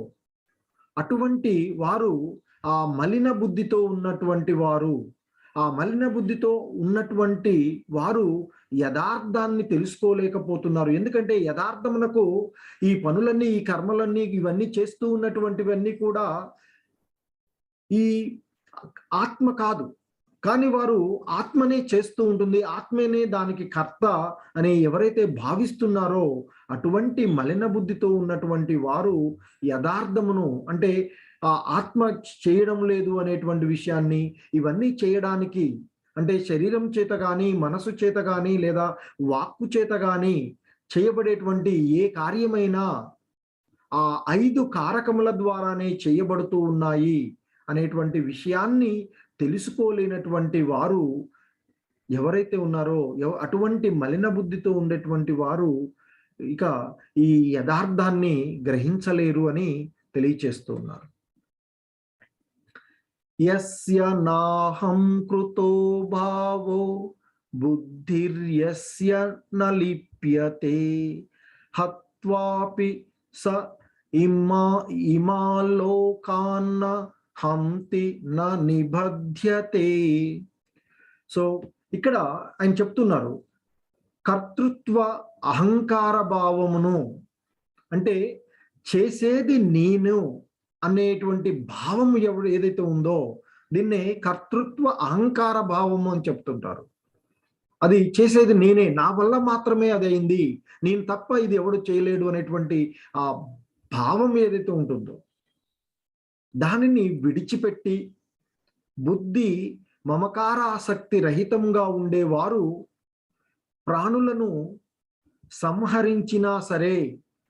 అటువంటి వారు ఆ మలిన బుద్ధితో ఉన్నటువంటి వారు, ఆ మలిన బుద్ధితో ఉన్నటువంటి వారు యథార్థాన్ని తెలుసుకోలేకపోతున్నారు. ఎందుకంటే యథార్థమునకు ఈ పనులన్నీ, ఈ కర్మలన్నీ, ఇవన్నీ చేస్తూ ఉన్నటువంటివన్నీ కూడా ఈ ఆత్మ కాదు, కానీ వారు ఆత్మనే చేస్తూ ఉంటుంది, ఆత్మనే దానికి కర్త అని ఎవరైతే భావిస్తున్నారో అటువంటి మలిన బుద్ధితో ఉన్నటువంటి వారు యథార్థమును, అంటే ఆ ఆత్మ చేయడం లేదు అనేటువంటి విషయాన్ని, ఇవన్నీ చేయడానికి అంటే శరీరం చేత కానీ, మనసు చేత కానీ లేదా వాక్కు చేత కానీ చేయబడేటువంటి ఏ కార్యమైనా ఆ 5 కారకముల ద్వారానే చేయబడుతూ ఉన్నాయి అనేటువంటి విషయాన్ని తెలుసుకోలేనటువంటి వారు ఎవరైతే ఉన్నారో, అటువంటి మలిన బుద్ధితో ఉండేటువంటి వారు ఇక ఈ యథార్థాన్ని గ్రహించలేరు అని తెలియచేస్తూ ఉన్నారు. యస్య నాహం కృతో భావో బుద్ధిర్యస్య న లిప్యతే హత్వాపి స ఇమాలోకాన్న హంతి న నిబధ్యతే. సో ఇక్కడ ఆయన చెప్తున్నారు, కర్తృత్వ అహంకార భావమును, అంటే చేసేది నేను అనేటువంటి భావం ఏదైతే ఉందో దీన్నే కర్తృత్వ అహంకార భావము అని చెప్తుంటారు. అది చేసేది నేనే, నా వల్ల మాత్రమే అది అయింది, నేను తప్ప ఇది ఎవడు చేయలేడు అనేటువంటి ఆ భావం ఏదైతే ఉంటుందో దానిని విడిచిపెట్టి బుద్ధి మమకార ఆసక్తి రహితంగా ఉండేవారు ప్రాణులను సంహరించినా సరే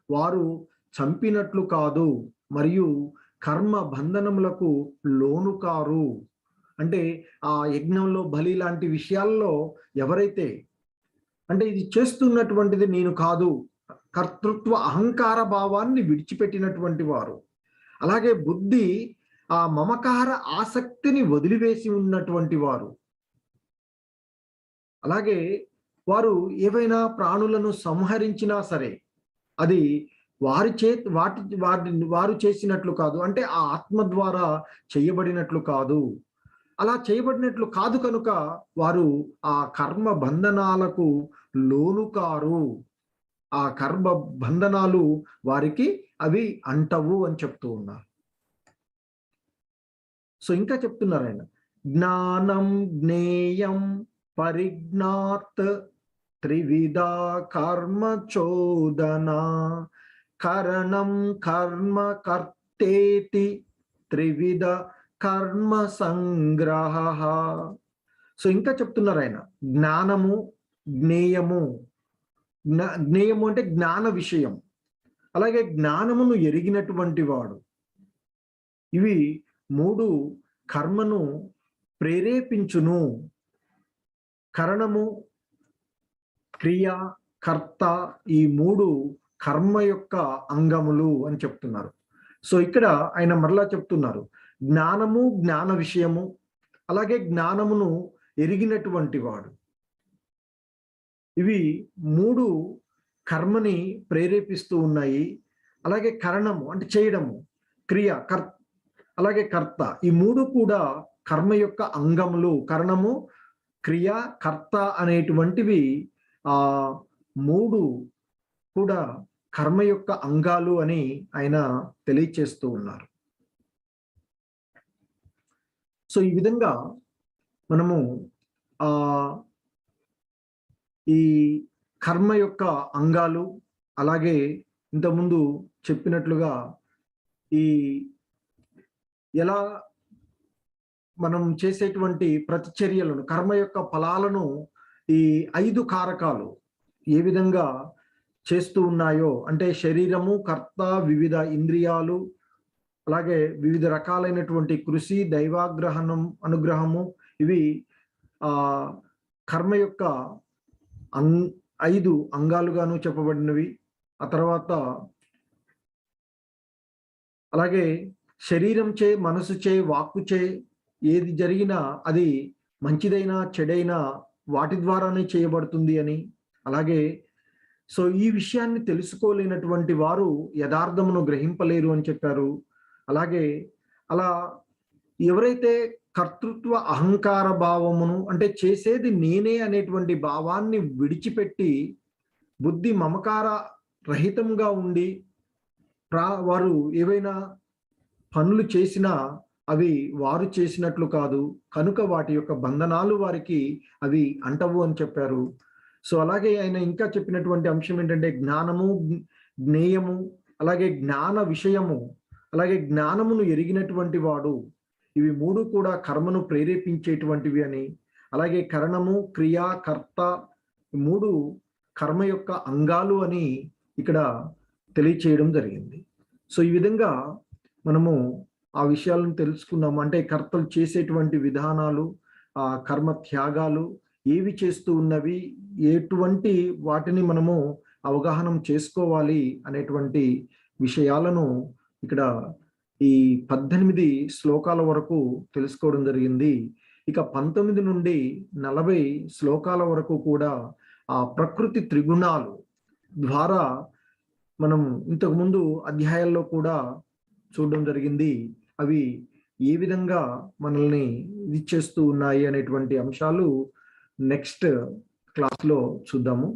వారు చంపినట్లు కాదు, మరియు కర్మ బంధనములకు లోను కారు. అంటే ఆ యజ్ఞంలో బలి లాంటి విషయాల్లో ఎవరైతే, అంటే ఇది చేస్తున్నటువంటిది నేను కాదు, కర్తృత్వ అహంకార భావాన్ని విడిచిపెట్టినటువంటి వారు, అలాగే బుద్ధి ఆ మమకార ఆసక్తిని వదిలివేసి ఉన్నటువంటి వారు, అలాగే వారు ఏవైనా ప్రాణులను సంహరించినా సరే అది వారు చేసినట్లు కాదు, అంటే ఆ ఆత్మ ద్వారా చేయబడినట్లు కాదు. అలా చేయబడినట్లు కాదు కనుక వారు ఆ కర్మ బంధనాలకు లోను కారు, ఆ కర్మ బంధనాలు వారికి అవి అంటవు అని చెప్తూ ఉన్నారు. సో ఇంకా చెప్తున్నారు ఆయన, జ్ఞానం జ్ఞేయం పరిజ్ఞాత్ త్రివిధ కర్మ చోదన కరణం కర్మ కర్తేతి త్రివిధ కర్మ సంగ్రహ. సో ఇంకా చెప్తున్నారు ఆయన, జ్ఞానము జ్ఞేయము, జ్ఞేయము అంటే జ్ఞాన విషయం, అలాగే జ్ఞానమును ఎరిగినటువంటి వాడు, ఇవి మూడు కర్మను ప్రేరేపించును. కరణము, క్రియ, కర్త, ఈ మూడు కర్మ యొక్క అంగములు అని చెప్తున్నారు. సో ఇక్కడ ఆయన మరలా చెప్తున్నారు, జ్ఞానము జ్ఞాన విషయము, అలాగే జ్ఞానమును ఎరిగినటువంటి వాడు, ఇవి మూడు కర్మని ప్రేరేపిస్తూ ఉన్నాయి. అలాగే కరణము అంటే చేయడము, క్రియ, అలాగే కర్త, ఈ మూడు కూడా కర్మ యొక్క అంగములు. కరణము, క్రియ, కర్త అనేటువంటివి ఆ మూడు కూడా కర్మ యొక్క అంగాలు అని ఆయన తెలియచేస్తూ ఉన్నారు. సో ఈ విధంగా మనము ఈ కర్మ యొక్క అంగాలు, అలాగే ఇంతకుముందు చెప్పినట్లుగా ఈ ఎలా మనం చేసేటువంటి ప్రతిచర్యలను, కర్మ యొక్క ఫలాలను ఈ 5 కారకాలు ఏ విధంగా చేస్తూ ఉన్నాయో, అంటే శరీరము, కర్త, వివిధ ఇంద్రియాలు, అలాగే వివిధ రకాలైనటువంటి కృషి, అనుగ్రహము, ఇవి కర్మ యొక్క 5 అంగాలుగాను చెప్పబడినవి. ఆ తర్వాత అలాగే శరీరం చే, మనసు చే, వాక్కు చే ఏది జరిగినా అది మంచిదైనా చెడైనా వాటి ద్వారానే చేయబడుతుంది అని, అలాగే సో ఈ విషయాన్ని తెలుసుకోలేనటువంటి వారు యథార్థమును గ్రహింపలేరు అని చెప్పారు. అలాగే అలా ఎవరైతే కర్తృత్వ అహంకార భావమును, అంటే చేసేది నేనే అనేటువంటి భావాన్ని విడిచిపెట్టి బుద్ధి మమకార రహితంగా ఉండి వారు ఏవైనా పనులు చేసినా అవి వారు చేసినట్లు కాదు కనుక వాటి యొక్క బంధనాలు వారికి అవి అంటవు అని చెప్పారు. సో అలాగే ఆయన ఇంకా చెప్పినటువంటి అంశం ఏంటంటే జ్ఞానము, జ్ఞేయము, అలాగే జ్ఞాన విషయము, అలాగే జ్ఞానమును ఎరిగినటువంటి వాడు, ఇవి మూడు కూడా కర్మను ప్రేరేపించేటువంటివి అని, అలాగే కరణము, క్రియ, కర్త, మూడు కర్మ యొక్క అంగాలు అని ఇక్కడ తెలియచేయడం జరిగింది. సో ఈ విధంగా మనము ఆ విషయాలను తెలుసుకున్నాము. అంటే కర్తలు చేసేటువంటి విధానాలు, ఆ కర్మ త్యాగాలు ఏవి చేస్తూ ఉన్నవి, ఎటువంటి వాటిని మనము అవగాహన చేసుకోవాలి అనేటువంటి విషయాలను ఇక్కడ ఈ 18 శ్లోకాల వరకు తెలుసుకోవడం జరిగింది. ఇక 19 నుండి 40 శ్లోకాల వరకు కూడా ఆ ప్రకృతి త్రిగుణాలు ద్వారా మనం ఇంతకుముందు అధ్యాయాల్లో కూడా చూడడం జరిగింది. అవి ఏ విధంగా మనల్ని ఇది చేస్తూ ఉన్నాయి అనేటువంటి అంశాలు నెక్స్ట్ క్లాస్లో చూద్దాము.